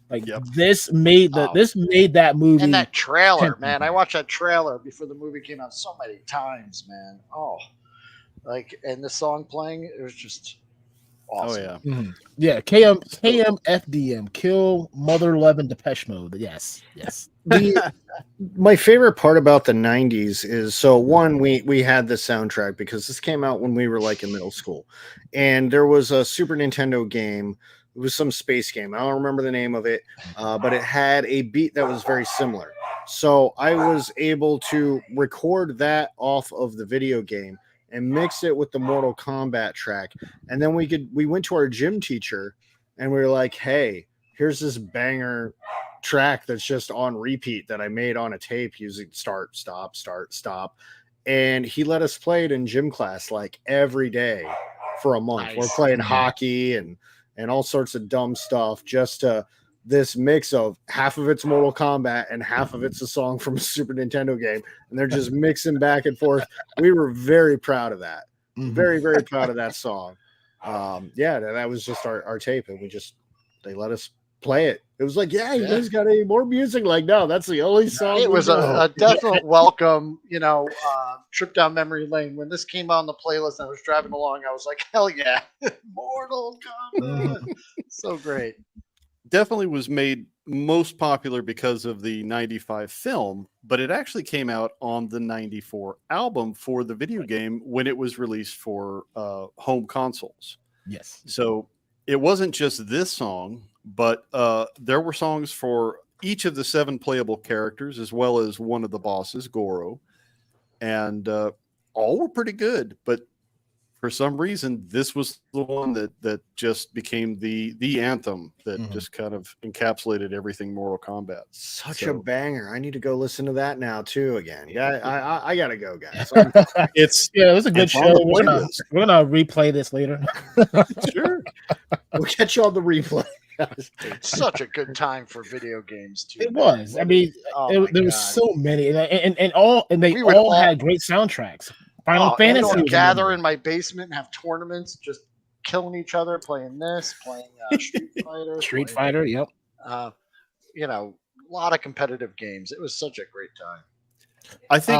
Like Yep. this made that movie. And that trailer, Temple. man. I watched that trailer before the movie came out so many times, man. Oh, and the song playing, it was just awesome. Oh yeah. Mhm. Yeah, KMFDM, Kill Mother 11 Depeche Mode. Yes. My favorite part about the 90s is, so one, we had the soundtrack because this came out when we were like in middle school, and there was a Super Nintendo game. It was some space game. I don't remember the name of it, but it had a beat that was very similar. So I was able to record that off of the video game and mix it with the Mortal Kombat track. And then we went to our gym teacher and we were like, hey, here's this banger track that's just on repeat that I made on a tape using start, stop, start, stop. And he let us play it in gym class like every day for a month. Nice. We're playing hockey and all sorts of dumb stuff, just to this mix of half of it's Mortal Kombat and half of it's a song from a Super Nintendo game. And they're just mixing back and forth. We were very proud of that. Mhm. Very, very proud of that song. Yeah, that was just our tape. And they let us play it. It was like, yeah, you guys got any more music? Like, no, that's the only song. It we was know. a definite welcome, trip down memory lane. When this came on the playlist and I was driving along, I was like, hell yeah, Mortal Kombat. So great. Definitely was made most popular because of the 95 film, but it actually came out on the 94 album for the video game when it was released for home consoles. Yes. So it wasn't just this song, but there were songs for each of the 7 playable characters, as well as one of the bosses, Goro. And all were pretty good, but for some reason, this was the one that just became the anthem that just kind of encapsulated everything Mortal Kombat. Such a banger. I need to go listen to that now too again. Yeah, I gotta go, guys. It's it was a good it's on show. the We're gonna replay this later. Sure. We'll catch you on the replay. Such a good time for video games too. It was. I mean, Oh my there was God. so many, and they We would all all- had great soundtracks. Final Fantasy. Everyone was gather another. in my basement and have tournaments, just killing each other, playing Street Fighter. Street playing, Fighter. Yep. A lot of competitive games. It was such a great time. I think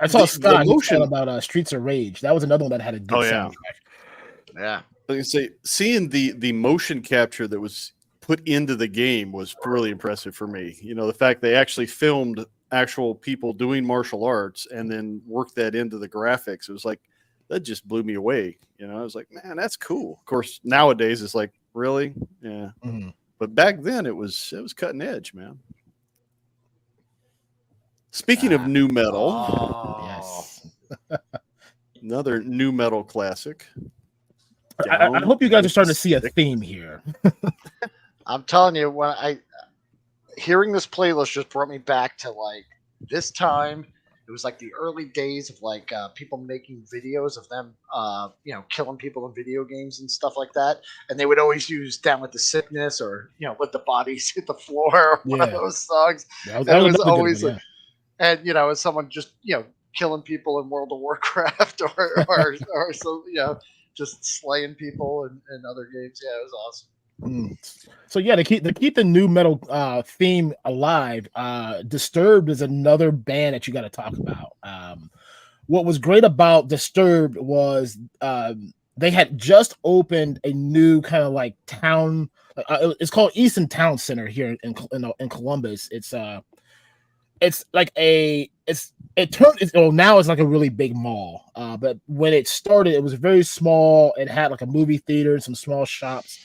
I saw the Scott motion- about Streets of Rage. That was another one that had a good Oh, yeah. soundtrack. Yeah. like I say, seeing the motion capture that was put into the game was really impressive for me. The fact they actually filmed actual people doing martial arts and then worked that into the graphics. It was like, that just blew me away. I was like, man, that's cool. Of course, nowadays it's like, really? Yeah. Mhm. But back then it was cutting edge, man. Speaking of new metal, Oh, Yes. another new metal classic. I hope you guys are starting to see a theme here. I'm telling you, when hearing this playlist just brought me back to like this time. It was like the early days of like people making videos of them, killing people in video games and stuff like that. And they would always use "Down with the Sickness" or "Let the Bodies Hit the Floor" or one of Yeah. those songs. That was That was another good always one, like, and as someone just killing people in World of Warcraft or some just slaying people in other games. Yeah, it was awesome. So yeah, to keep the new metal theme alive, Disturbed is another band that you got to talk about. What was great about Disturbed was they had just opened a new kind of like town. It's called Easton Town Center here in Columbus. It's like now it's like a really big mall. But when it started, it was very small. It had like a movie theater and some small shops.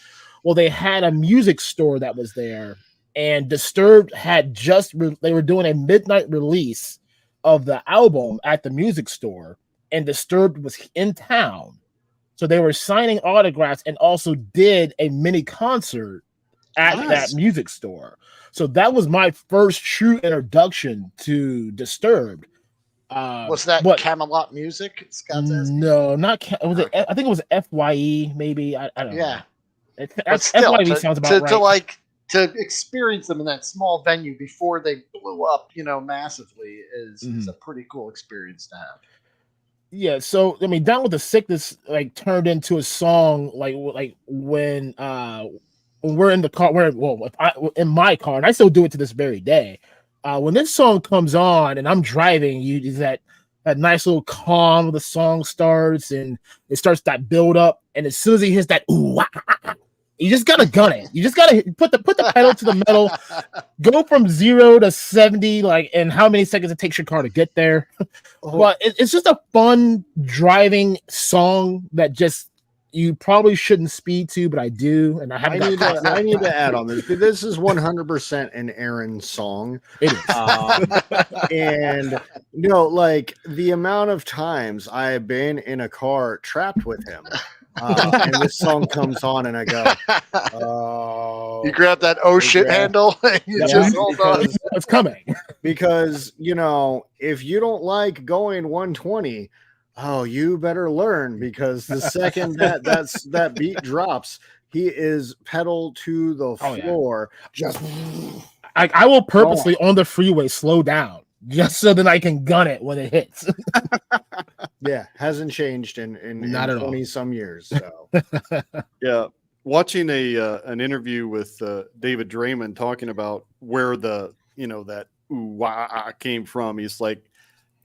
Well, they had a music store that was there, and Disturbed had they were doing a midnight release of the album at the music store, and Disturbed was in town. So they were signing autographs and also did a mini concert at that music store. So that was my first true introduction to Disturbed. Was that Camelot Music? Scott's asking? No, not I think it was FYE, maybe. I don't know. Yeah. But still, FYE sounds about right. To experience them in that small venue before they blew up, massively is a pretty cool experience to have. Yeah, so I mean, Down with the Sickness like turned into a song like when we're in the car, in my car, and I still do it to this very day. When this song comes on and I'm driving, is that nice little calm. The song starts and it starts that build up, and as soon as he hits that ooh, you just gotta gun it. You just gotta put the pedal to the metal, go from 0 to 70, like in how many seconds it takes your car to get there. But it's just a fun driving song that just you probably shouldn't speed to, but I do, and I need to add on this. This is 100% an Aaron song. It is, and like the amount of times I have been in a car trapped with him. And this song comes on, and I go, "Oh!" You grab that shit handle, and you just hold on. It's coming because if you don't like going 120, you better learn, because the second that beat drops, he is pedal to the floor. Just I will purposely on the freeway slow down just so that I can gun it when it hits. Yeah, hasn't changed in Not at 20 all. some years. So yeah, watching an interview with David Draymond talking about where the that ooh wah came from. He's like,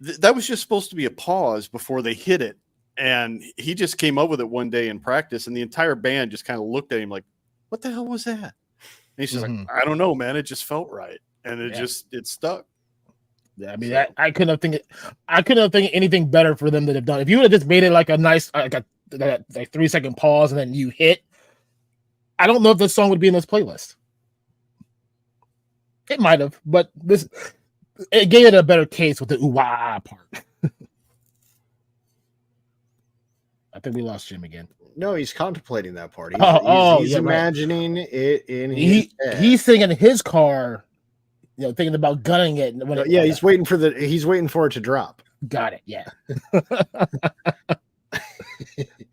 that was just supposed to be a pause before they hit it, and he just came up with it one day in practice, and the entire band just kind of looked at him like, "What the hell was that?" And he's just like, "I don't know, man. It just felt right, and it stuck." Yeah, I mean, I couldn't have think anything better for them to have done. If you would have just made it like a nice, like 3-second pause and then you hit, I don't know if this song would be in this playlist. It might have, but it gave it a better case with the ooh-wah part. I think we lost Jim again. No, he's contemplating that part. He's imagining it in his head. He's sitting in his car, thinking about gunning it. He's waiting for it to drop. Got it. Yeah.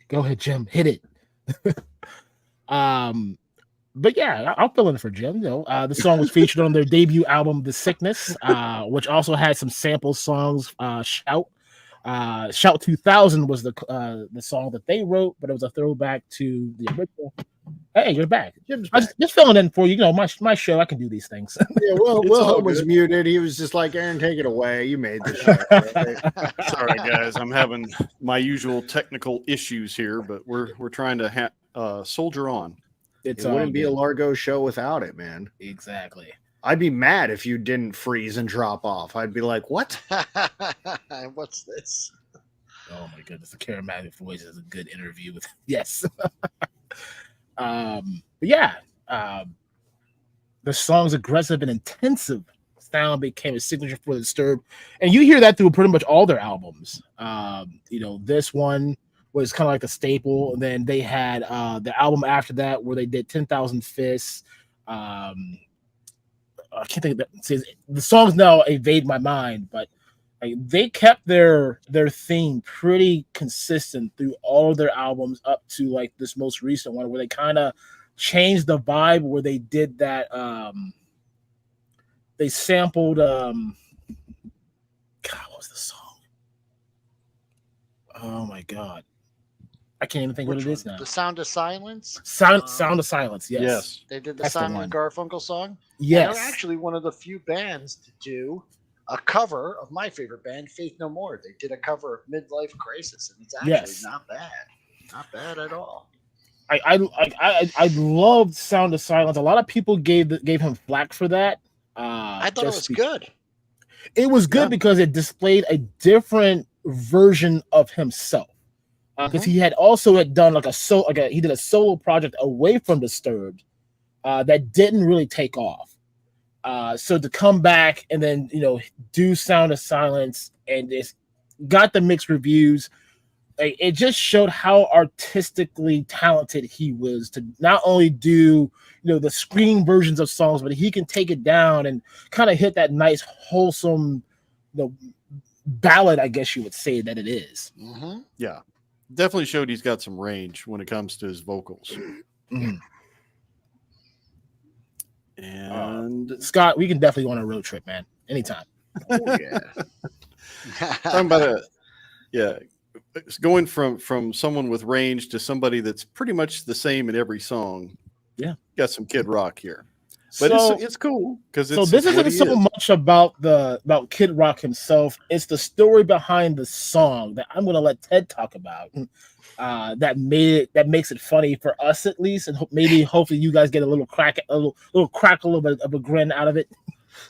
Go ahead, Jim. Hit it. But yeah, I'll fill in for Jim. The song was featured on their debut album, The Sickness, which also had some sample songs. Shout 2000 was the song that they wrote, but it was a throwback to the original. Hey, you're back. Jim's I back. just filling in for you. My show. I can do these things. Yeah, Wilhelm was muted. He was just like, "Aaron, take it away. You made the show." Right? Sorry, guys. I'm having my usual technical issues here, but we're trying to soldier on. It wouldn't be a Largo show without it, man. Exactly. I'd be mad if you didn't freeze and drop off. I'd be like, "What? What's this?" Oh my goodness, the charismatic voice is a good interview with. Yes. But yeah, the song's aggressive and intensive sound became a signature for Disturbed, and you hear that through pretty much all their albums. This one was kind of like the staple, and then they had the album after that where they did 10,000 Fists. I can't think of that. The songs now evade my mind, but they kept their theme pretty consistent through all of their albums up to like this most recent one where they kind of changed the vibe, where they did that they sampled God, what was the song? Oh my god. I can't even think what Which it is one? now. The Sound of Silence. Sound of Silence. Yes. Yes. They did the That's the Simon one. and Garfunkel song. And Yes. they're actually one of the few bands to do a cover of my favorite band, Faith No More. They did a cover of Midlife Crisis, and it's actually Yes. not bad. Not bad at all. I loved Sound of Silence. A lot of people gave him flack for that. I thought it was good. It was good Yeah. because it displayed a different version of himself. Because he had done he did a solo project away from Disturbed that didn't really take off. So to come back and then do Sound of Silence and it's got the mixed reviews. It just showed how artistically talented he was to not only do the screen versions of songs, but he can take it down and kind of hit that nice wholesome ballad, I guess you would say that it is. Mm-hmm. Yeah. Definitely showed he's got some range when it comes to his vocals. Mhm. And Scott, we can definitely go on a road trip, man. Anytime. Oh, yeah. talking about it's going from someone with range to somebody that's pretty much the same in every song. Yeah. Got some Kid Rock here. But it's cool because so this isn't so much about Kid Rock himself. It's the story behind the song that I'm going to let Ted talk about. That makes it funny for us at least, and hopefully you guys get a little crackle of a grin out of it.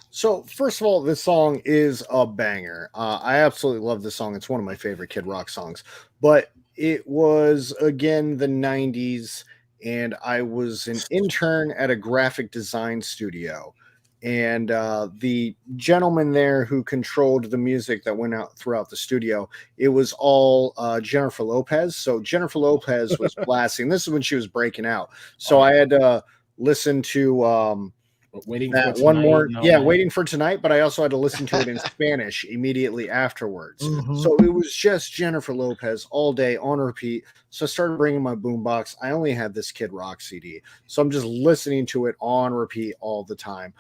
So first of all, this song is a banger. I absolutely love this song. It's one of my favorite Kid Rock songs. But it was again the 90s. And I was an intern at a graphic design studio. And the gentleman there who controlled the music that went out throughout the studio, it was all Jennifer Lopez. So Jennifer Lopez was blasting. This is when she was breaking out. So I had to listen to Waiting that for one Tonight, more. no, Yeah, man. Waiting for Tonight. But I also had to listen to it in Spanish immediately afterwards. Mhm. So it was just Jennifer Lopez all day on repeat. So I started bringing my boombox. I only had this Kid Rock CD. So I'm just listening to it on repeat all the time.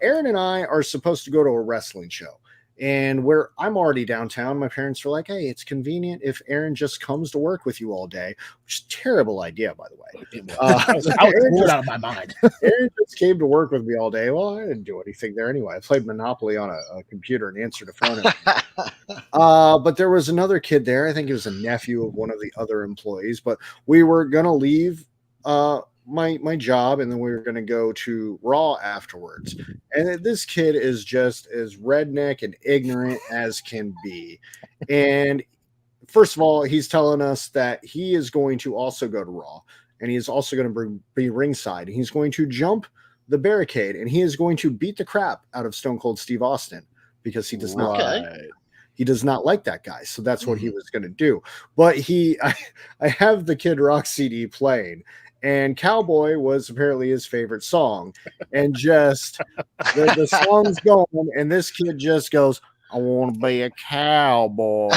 Aaron and I are supposed to go to a wrestling show. And where I'm already downtown, my parents were like, hey, it's convenient if Aaron just comes to work with you all day, which is a terrible idea, by the way. I was bored out of my mind. Aaron just came to work with me all day. Well, I didn't do anything there anyway. I played Monopoly on a computer and answered a phone. But there was another kid there. I think he was a nephew of one of the other employees. But we were going to leave my job, and then we were going to go to Raw afterwards. And this kid is just as redneck and ignorant as can be. And first of all, he's telling us that he is going to also go to Raw, and he is also going to be ringside. He's going to jump the barricade, and he is going to beat the crap out of Stone Cold Steve Austin because he does not. Okay. He does not like that guy, so that's what he was going to do. But I have the Kid Rock CD playing, and Cowboy was apparently his favorite song, and just the song's going, and this kid just goes, I want to be a cowboy,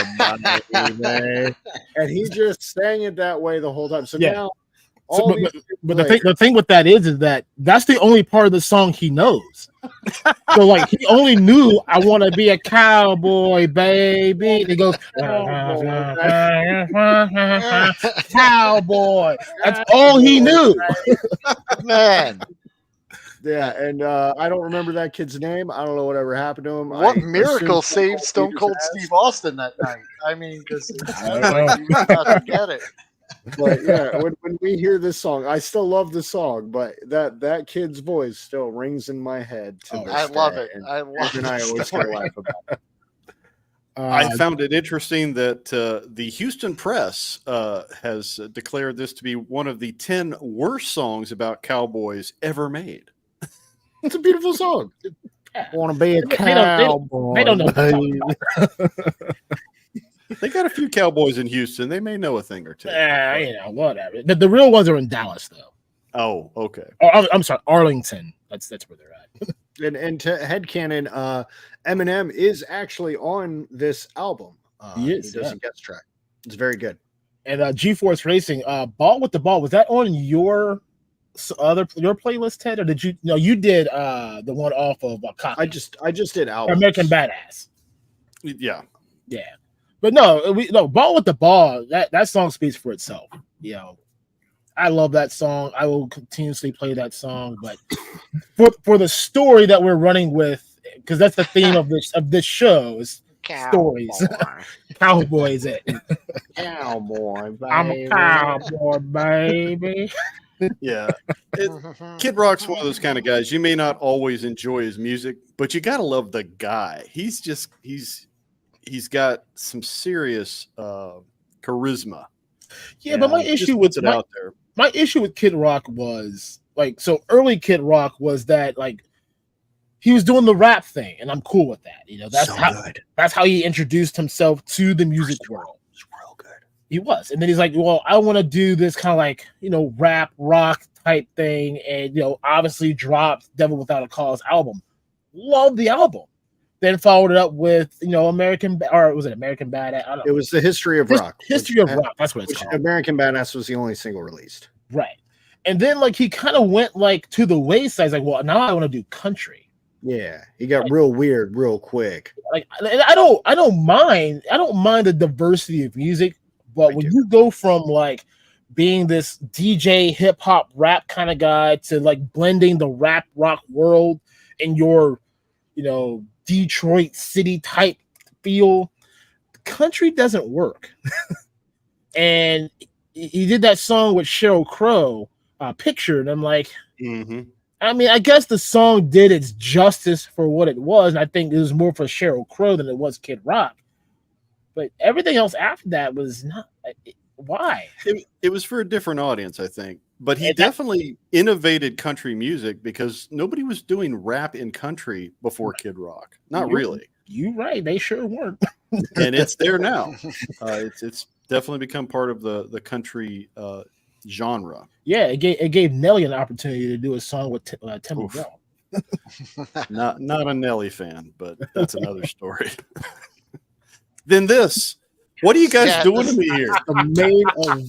baby. And he just sang it that way the whole time. So Yeah. now, So, but the thing with that is that that's the only part of the song he knows. So like he only knew I want to be a cowboy, baby. And he goes cowboy. That's all he knew. Man, yeah, and I don't remember that kid's name. I don't know whatever happened to him. what I miracle assume saved Stone beat his Cold ass. Steve Austin that night? I mean, because it I sounds don't like he was about to get it. But yeah, when we hear this song, I still love the song, but that kid's voice still rings in my head. To this I love day, it. and I love and I the always story. laugh about it. I found it interesting that the Houston Press has declared this to be one of the 10 worst songs about cowboys ever made. It's a beautiful song. Want to be a They cowboy? they don't know what they're talking They got a few cowboys in Houston. They may know a thing or two. whatever. The real ones are in Dallas though. Oh, okay. Oh, I'm sorry, Arlington. That's where they're at. And to headcanon, Eminem is actually on this album. He is, does a guest track. It's very good. And G-Force Racing, Ball with the Ball, was that on your playlist, Ted, or did you? No, you did the one off of Copy. I just did albums. American Badass. Yeah. Yeah, But no, Ball with the Ball, that song speaks for itself. I love that song. I will continuously play that song. But for the story that we're running with, because that's the theme of this show is stories. Cowboys it. Cowboy, baby. I'm a cowboy, baby. Yeah. Kid Rock's one of those kind of guys. You may not always enjoy his music, but you gotta love the guy. He's got some serious charisma. Yeah, but my issue with Kid Rock was early Kid Rock was that he was doing the rap thing, and I'm cool with that. That's how he introduced himself to the music world. Real good. He was, and then he's like, "Well, I want to do this kind of rap rock type thing," and obviously dropped "Devil Without a Cause" album. Love the album. Then followed it up with American Badass? I don't know. It was the History of Rock. History of Rock. That's what it's called. American Badass was the only single released. Right. And then he kind of went to the wayside. He's like, well, now I want to do country. Yeah, he got real weird real quick. I don't mind the diversity of music, but when you go from being this DJ hip hop rap kind of guy to blending the rap rock world in your Detroit city type feel, country doesn't work. And he did that song with Sheryl Crow, Picture, and I'm like, I mean, I guess the song did its justice for what it was, and I think it was more for Sheryl Crow than it was Kid Rock. But everything else after that was not. Why? It was for a different audience, I think. But he definitely innovated country music because nobody was doing rap in country before Kid Rock. Not really. You're right. They sure weren't. And it's there now. It's definitely become part of the country genre. Yeah, it gave Nelly an opportunity to do a song with Timmy Bell. Not a Nelly fan, but that's another story. Then this. What are you guys doing to me here? The main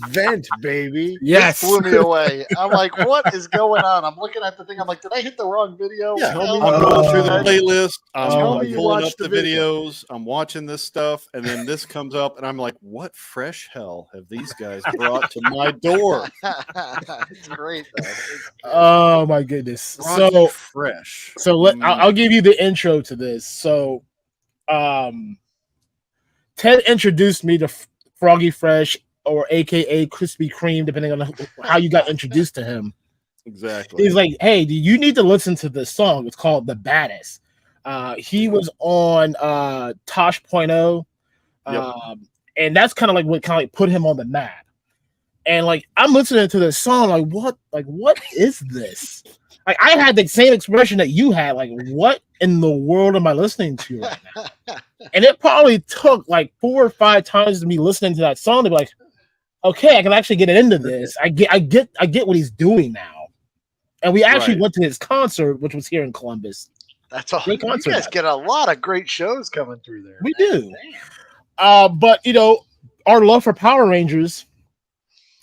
event, baby. Yes. This blew me away. I'm like, what is going on? I'm looking at the thing. I'm like, did I hit the wrong video? Yeah, I'm going through the playlist. I'm pulling up the videos. I'm watching this stuff. And then this comes up. And I'm like, what fresh hell have these guys brought to my door? It's great, though. Oh, my goodness. So fresh. So I'll give you the intro to this. So, Ted introduced me to Froggy Fresh, or AKA Krispy Kreme, depending on how you got introduced to him. Exactly. He's like, hey, you need to listen to this song. It's called The Baddest. He was on Tosh.0. And that's kind of what put him on the map. And I'm listening to this song, what is this? I had the same expression that you had, what in the world am I listening to right now? And it probably took 4 or 5 times to me listening to that song to be like, okay, I can actually get into this. I get what he's doing now. And we actually went to his concert, which was here in Columbus. That's all. You guys get a lot of great shows coming through there. We do. But our love for Power Rangers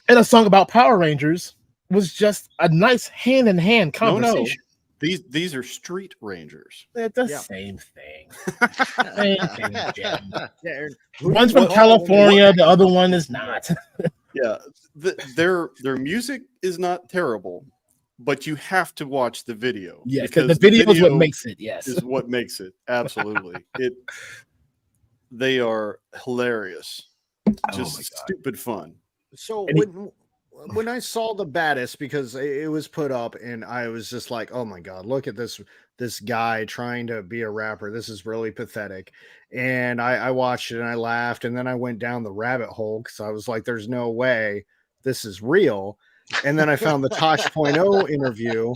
and a song about Power Rangers was just a nice hand-in-hand conversation. No. These are Street Rangers. They're the same thing. Same thing, Jim. One's from California, the other one is not. Yeah, their music is not terrible, but you have to watch the video. Yeah, because the video is what makes it. Yes, is what makes it. Absolutely, they are hilarious. Just stupid fun. So when I saw The Baddest, because it was put up and I was just like, oh my God, look at this guy trying to be a rapper. This is really pathetic. And I watched it and I laughed. And then I went down the rabbit hole because I was like, there's no way this is real. And then I found the Tosh.0 interview.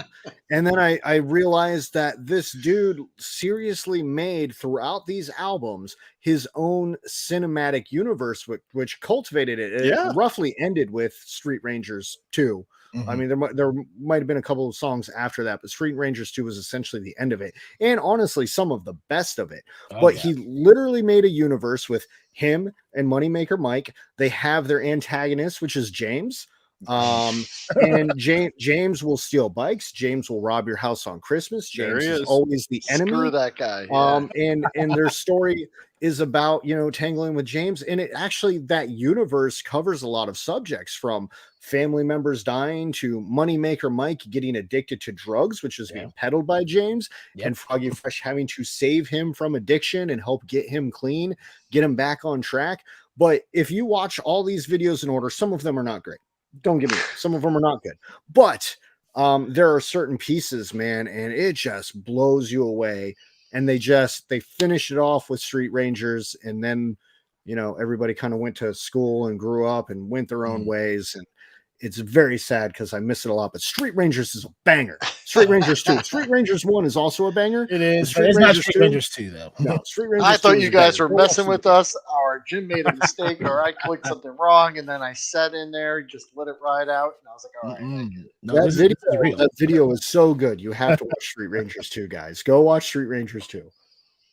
And then I realized that this dude seriously made throughout these albums his own cinematic universe, which cultivated it. It roughly ended with Street Rangers 2. Mm-hmm. I mean, there might have been a couple of songs after that, but Street Rangers 2 was essentially the end of it. And honestly, some of the best of it. He literally made a universe with him and Moneymaker Mike. They have their antagonist, which is James. And James will steal bikes. James will rob your house on Christmas. There James he is is. always the enemy. Screw that guy. Yeah. And their story is about, you know, tangling with James. And it actually, that universe covers a lot of subjects, from family members dying to Moneymaker Mike getting addicted to drugs, which is being peddled by James, and Froggy Fresh having to save him from addiction and help get him clean, get him back on track. But if you watch all these videos in order, some of them are not great. Don't get me wrong. Some of them are not good. But there are certain pieces, man, and it just blows you away. And they finish it off with Street Rangers, and then, you know, everybody kind of went to school and grew up and went their own ways. And it's very sad because I miss it a lot. But Street Rangers is a banger. Street Rangers 2. Street Rangers 1 is also a banger. It is. It's not Street Rangers 2, though. No, Street Rangers I 2 thought is you a guys banger. were messing with us, or Jim made a mistake, or I clicked something wrong, and then I sat in there, just let it ride out, and I was like, all right. I get it. No, that video is so good. You have to watch Street Rangers 2, guys. Go watch Street Rangers 2.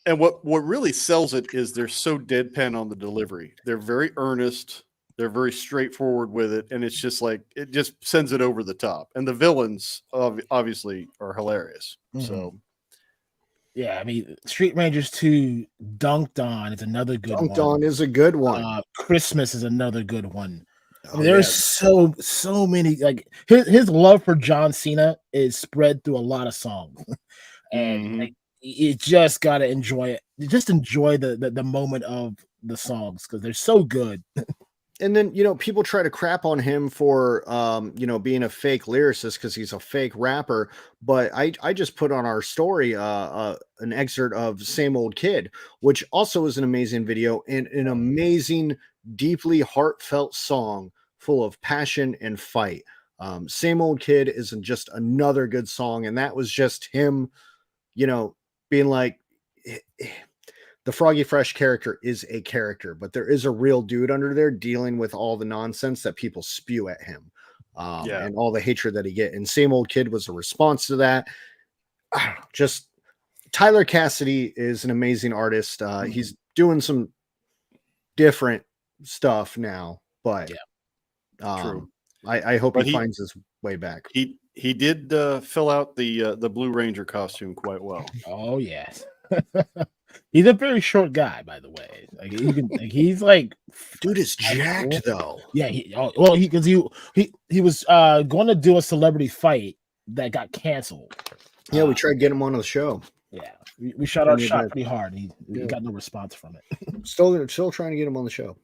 And what really sells it is they're so deadpan on the delivery. They're very earnest. They're very straightforward with it, and it's just like it just sends it over the top. And the villains obviously are hilarious. So, yeah, I mean, Street Rangers 2, Dunked On is another good one. Dunked On is a good one. Christmas is another good one. I mean, there's so many. Like his love for John Cena is spread through a lot of songs, and like, you just gotta enjoy it. Just enjoy the moment of the songs because they're so good. And then, you know, people try to crap on him for, you know, being a fake lyricist because he's a fake rapper. But I just put on our story an excerpt of Same Old Kid, which also is an amazing video and an amazing, deeply heartfelt song full of passion and fight. Same Old Kid is just another good song. And that was just him, you know, being like, the Froggy Fresh character is a character, but there is a real dude under there dealing with all the nonsense that people spew at him, and all the hatred that he get. And Same Old Kid was a response to that. Just Tyler Cassidy is an amazing artist. He's doing some different stuff now, but true. I hope he finds his way back. He did fill out the Blue Ranger costume quite well. Oh yes. He's a very short guy, by the way. Like he's like, dude is jacked though. Yeah, he was going to do a celebrity fight that got canceled. Yeah, we tried to get him on the show. Yeah, we shot our shot pretty hard. We got no response from it. Still trying to get him on the show.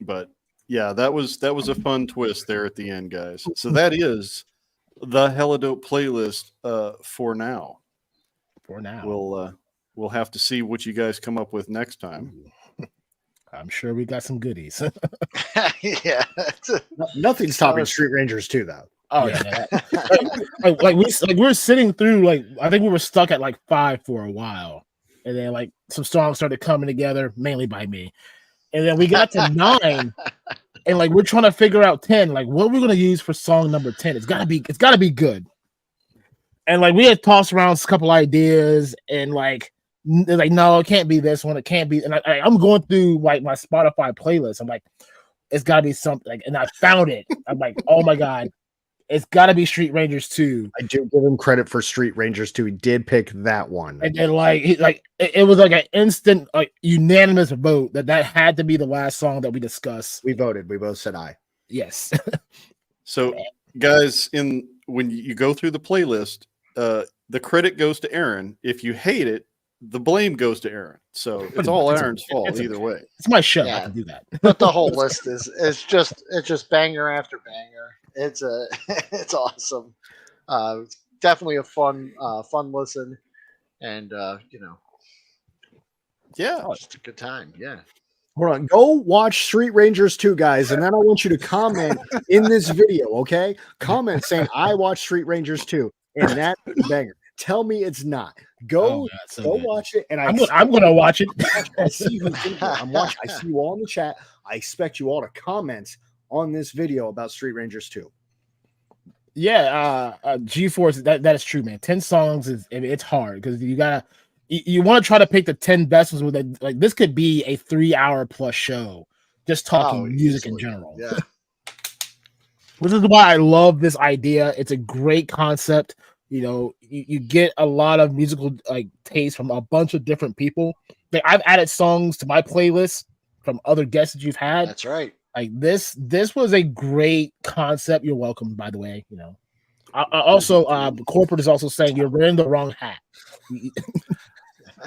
But yeah, that was a fun twist there at the end, guys. So that is the Hella Dope playlist for now. For now, we'll have to see what you guys come up with next time. I'm sure we got some goodies. Yeah, nothing's topping Street Rangers 2, though. Oh yeah, like we're sitting through, like I think we were stuck at like 5 for a while, and then like some songs started coming together, mainly by me, and then we got to 9, and like we're trying to figure out 10, like what we're gonna use for song number 10. It's gotta be good. And like we had tossed around a couple ideas, and like no, it can't be this one. It can't be. And I'm going through like my Spotify playlist. I'm like, it's got to be something. Like, and I found it. I'm like, oh my god, it's got to be Street Rangers 2. I do give him credit for Street Rangers 2. He did pick that one. And then it was like an instant, like unanimous vote that had to be the last song that we discussed. We voted. We both said aye. Yes. So, guys, when you go through the playlist, the credit goes to Aaron. If you hate it, the blame goes to Aaron. So it's all Aaron's fault either way. It's my show. Yeah. I can do that. But the whole list is just banger after banger. It's awesome. It's definitely a fun listen, and just a good time. Yeah. Hold on. Go watch Street Rangers 2, guys, and then I want you to comment in this video, okay? Comment saying I watched Street Rangers 2, and that's a banger. Tell me it's not. Go watch it, and I'm gonna watch it. I see you. I'm watching. I see you all in the chat. I expect you all to comment on this video about Street Rangers 2. Yeah, G-Force. That is true, man. 10 songs it's hard because you want to try to pick the 10 best ones with it. Like this could be a 3-hour plus show just talking music in general. Yeah. This is why I love this idea. It's a great concept. You know, you get a lot of musical like taste from a bunch of different people. Like, I've added songs to my playlist from other guests that you've had. That's right. Like this was a great concept. You're welcome, by the way. You know, also, corporate is also saying you're wearing the wrong hat.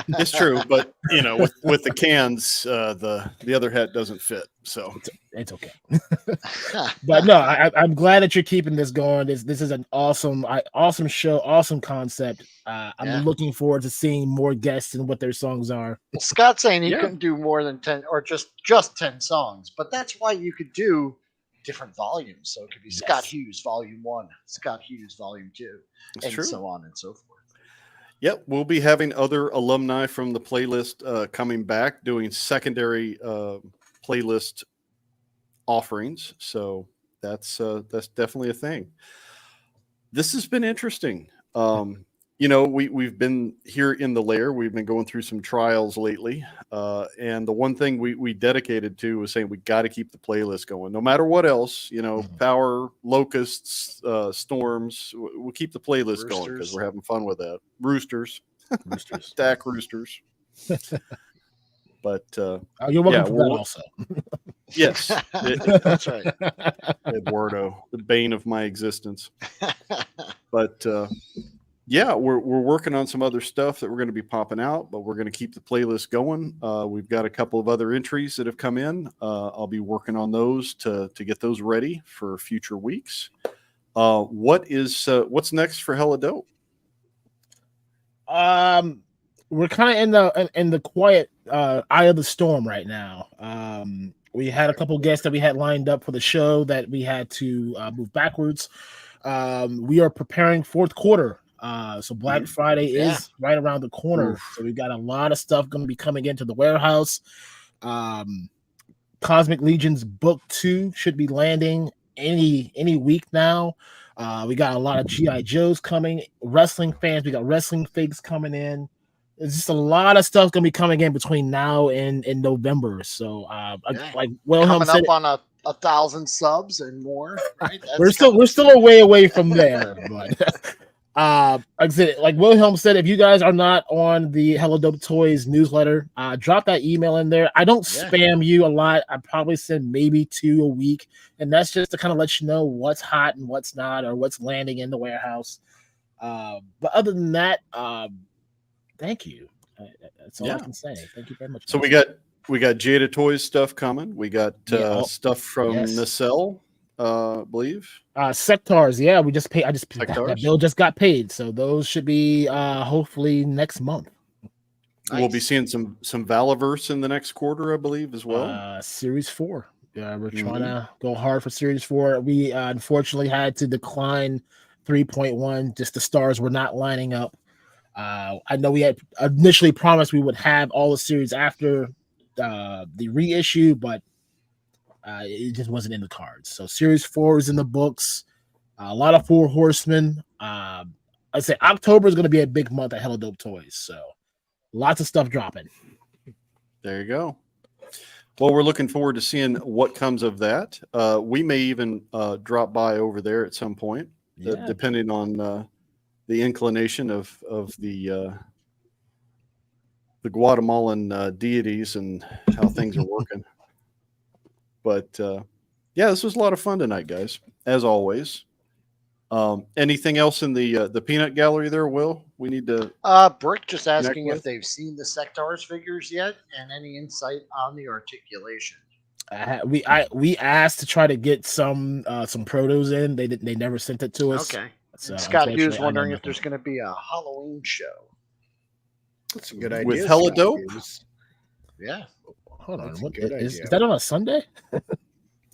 It's true, but you know, with the cans, the other hat doesn't fit, so It's okay. But no, I'm glad that you're keeping this going. This is an awesome show, awesome concept. I'm looking forward to seeing more guests and what their songs are. Well, Scott's saying he Yeah. couldn't do more than 10 or just 10 songs, but that's why you could do different volumes. So it could be Scott Hughes Volume 1, Scott Hughes Volume 2, That's and true. so on and so forth. Yep, we'll be having other alumni from the playlist coming back, doing secondary playlist offerings. So that's definitely a thing. This has been interesting. You know, we've been here in the lair. We've been going through some trials lately, and the one thing we dedicated to was saying we got to keep the playlist going, no matter what else. You know, power, locusts, storms. We'll keep the playlist going because Roosters. we're having fun with that. Roosters, Roosters. Dak roosters. But You're welcome yeah, for that we're- also. yes, That's right. Eduardo, the bane of my existence. But yeah, we're working on some other stuff that we're going to be popping out, but we're going to keep the playlist going. We've got a couple of other entries that have come in. I'll be working on those to get those ready for future weeks. What's next for Hella Dope? We're kind of in the quiet eye of the storm right now. We had a couple guests that we had lined up for the show that we had to move backwards. We are preparing fourth quarter. So Black Friday is right around the corner. So we've got a lot of stuff going to be coming into the warehouse. Cosmic Legion's book 2 should be landing any week now. We got a lot of G.I. Joes coming. Wrestling fans, we got wrestling figs coming in. There's just a lot of stuff going to be coming in between now and November. So like Wilhelm Coming said, up on 1,000 subs and more, right? we're still a way away from there. But like I said, like Wilhelm said, if you guys are not on the Hello Dope Toys newsletter, drop that email in there. I don't spam you a lot. I probably send maybe 2 a week, and that's just to kind of let you know what's hot and what's not, or what's landing in the warehouse. But other than that, thank you. That's all I can say. Thank you very much. So guys. we got Jada Toys stuff coming. We got stuff from Nacelle, I believe. Sectars, yeah, we just paid. That Sectars? bill just got paid, so those should be hopefully next month. We'll be seeing some Valaverse in the next quarter, I believe, as well. Series 4. We're trying to go hard for Series 4. We unfortunately had to decline 3.1. Just the stars were not lining up. I know we had initially promised we would have all the series after the reissue, but it just wasn't in the cards. So Series 4 is in the books. A lot of Four Horsemen. I'd say October is going to be a big month at Hello Dope Toys. So lots of stuff dropping. There you go. Well, we're looking forward to seeing what comes of that. We may even drop by over there at some point, depending on the inclination of the Guatemalan deities and how things are working. But this was a lot of fun tonight, guys, as always. Anything else in the peanut gallery there, Will? We need to Brick just asking with? if they've seen the Sectars figures yet and any insight on the articulation. We asked to try to get some protos in. They never sent it to us. Okay. So Scott Hughes unfortunately, wondering I if there's going to be a Halloween show. That's a good idea. With Hella Scott Dope? Hughes. Yeah. Hold on. That's a What good is idea. that on a Sunday? I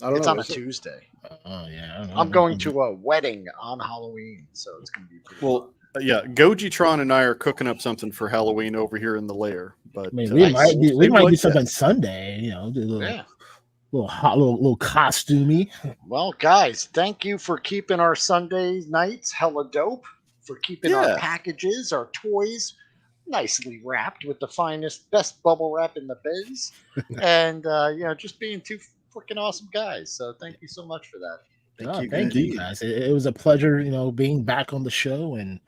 don't It's know. on a is it? Tuesday. Oh yeah. I don't know. I'm going to a wedding on Halloween, so it's going to be pretty Well, Gojitron and I are cooking up something for Halloween over here in the lair. But I mean, we might do like something that. Sunday. You know, do a fun. little Yeah. little hot, little costumey. Well, guys, thank you for keeping our Sunday nights hella dope, for keeping our Yeah. packages, our toys nicely wrapped with the finest, best bubble wrap in the biz, and just being two freaking awesome guys. So thank you so much for that. Thank you guys. It was a pleasure, being back on the show and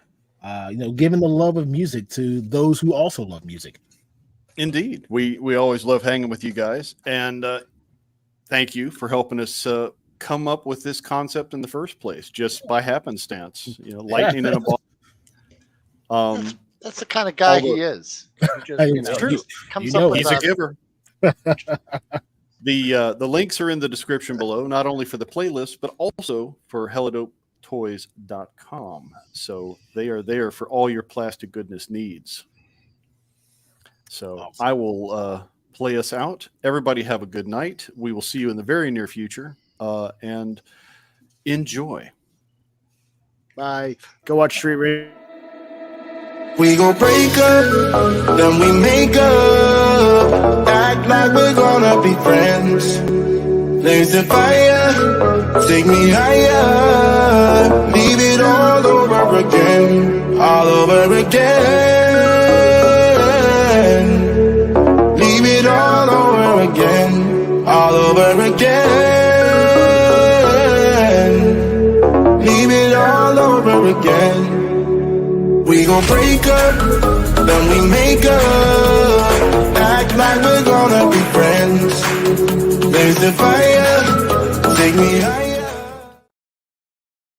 giving the love of music to those who also love music. Indeed, we always love hanging with you guys, and thank you for helping us come up with this concept in the first place, just by happenstance. Lightning in a bottle. That's the kind of guy he is. It's true. Comes up with He's a giver. The links are in the description below, not only for the playlist, but also for helladopetoys.com. So they are there for all your plastic goodness needs. So awesome. I will play us out. Everybody have a good night. We will see you in the very near future, and enjoy. Bye. Go watch Street Radio. We gon' break up, then we make up. Act like we're gonna be friends. Blaze the fire, take me higher. Leave it all over again, all over again. Leave it all over again, all over again. Leave it all over again. We gon' break up, then we make up. Act like we're gonna be friends. Blaze the fire, take me higher.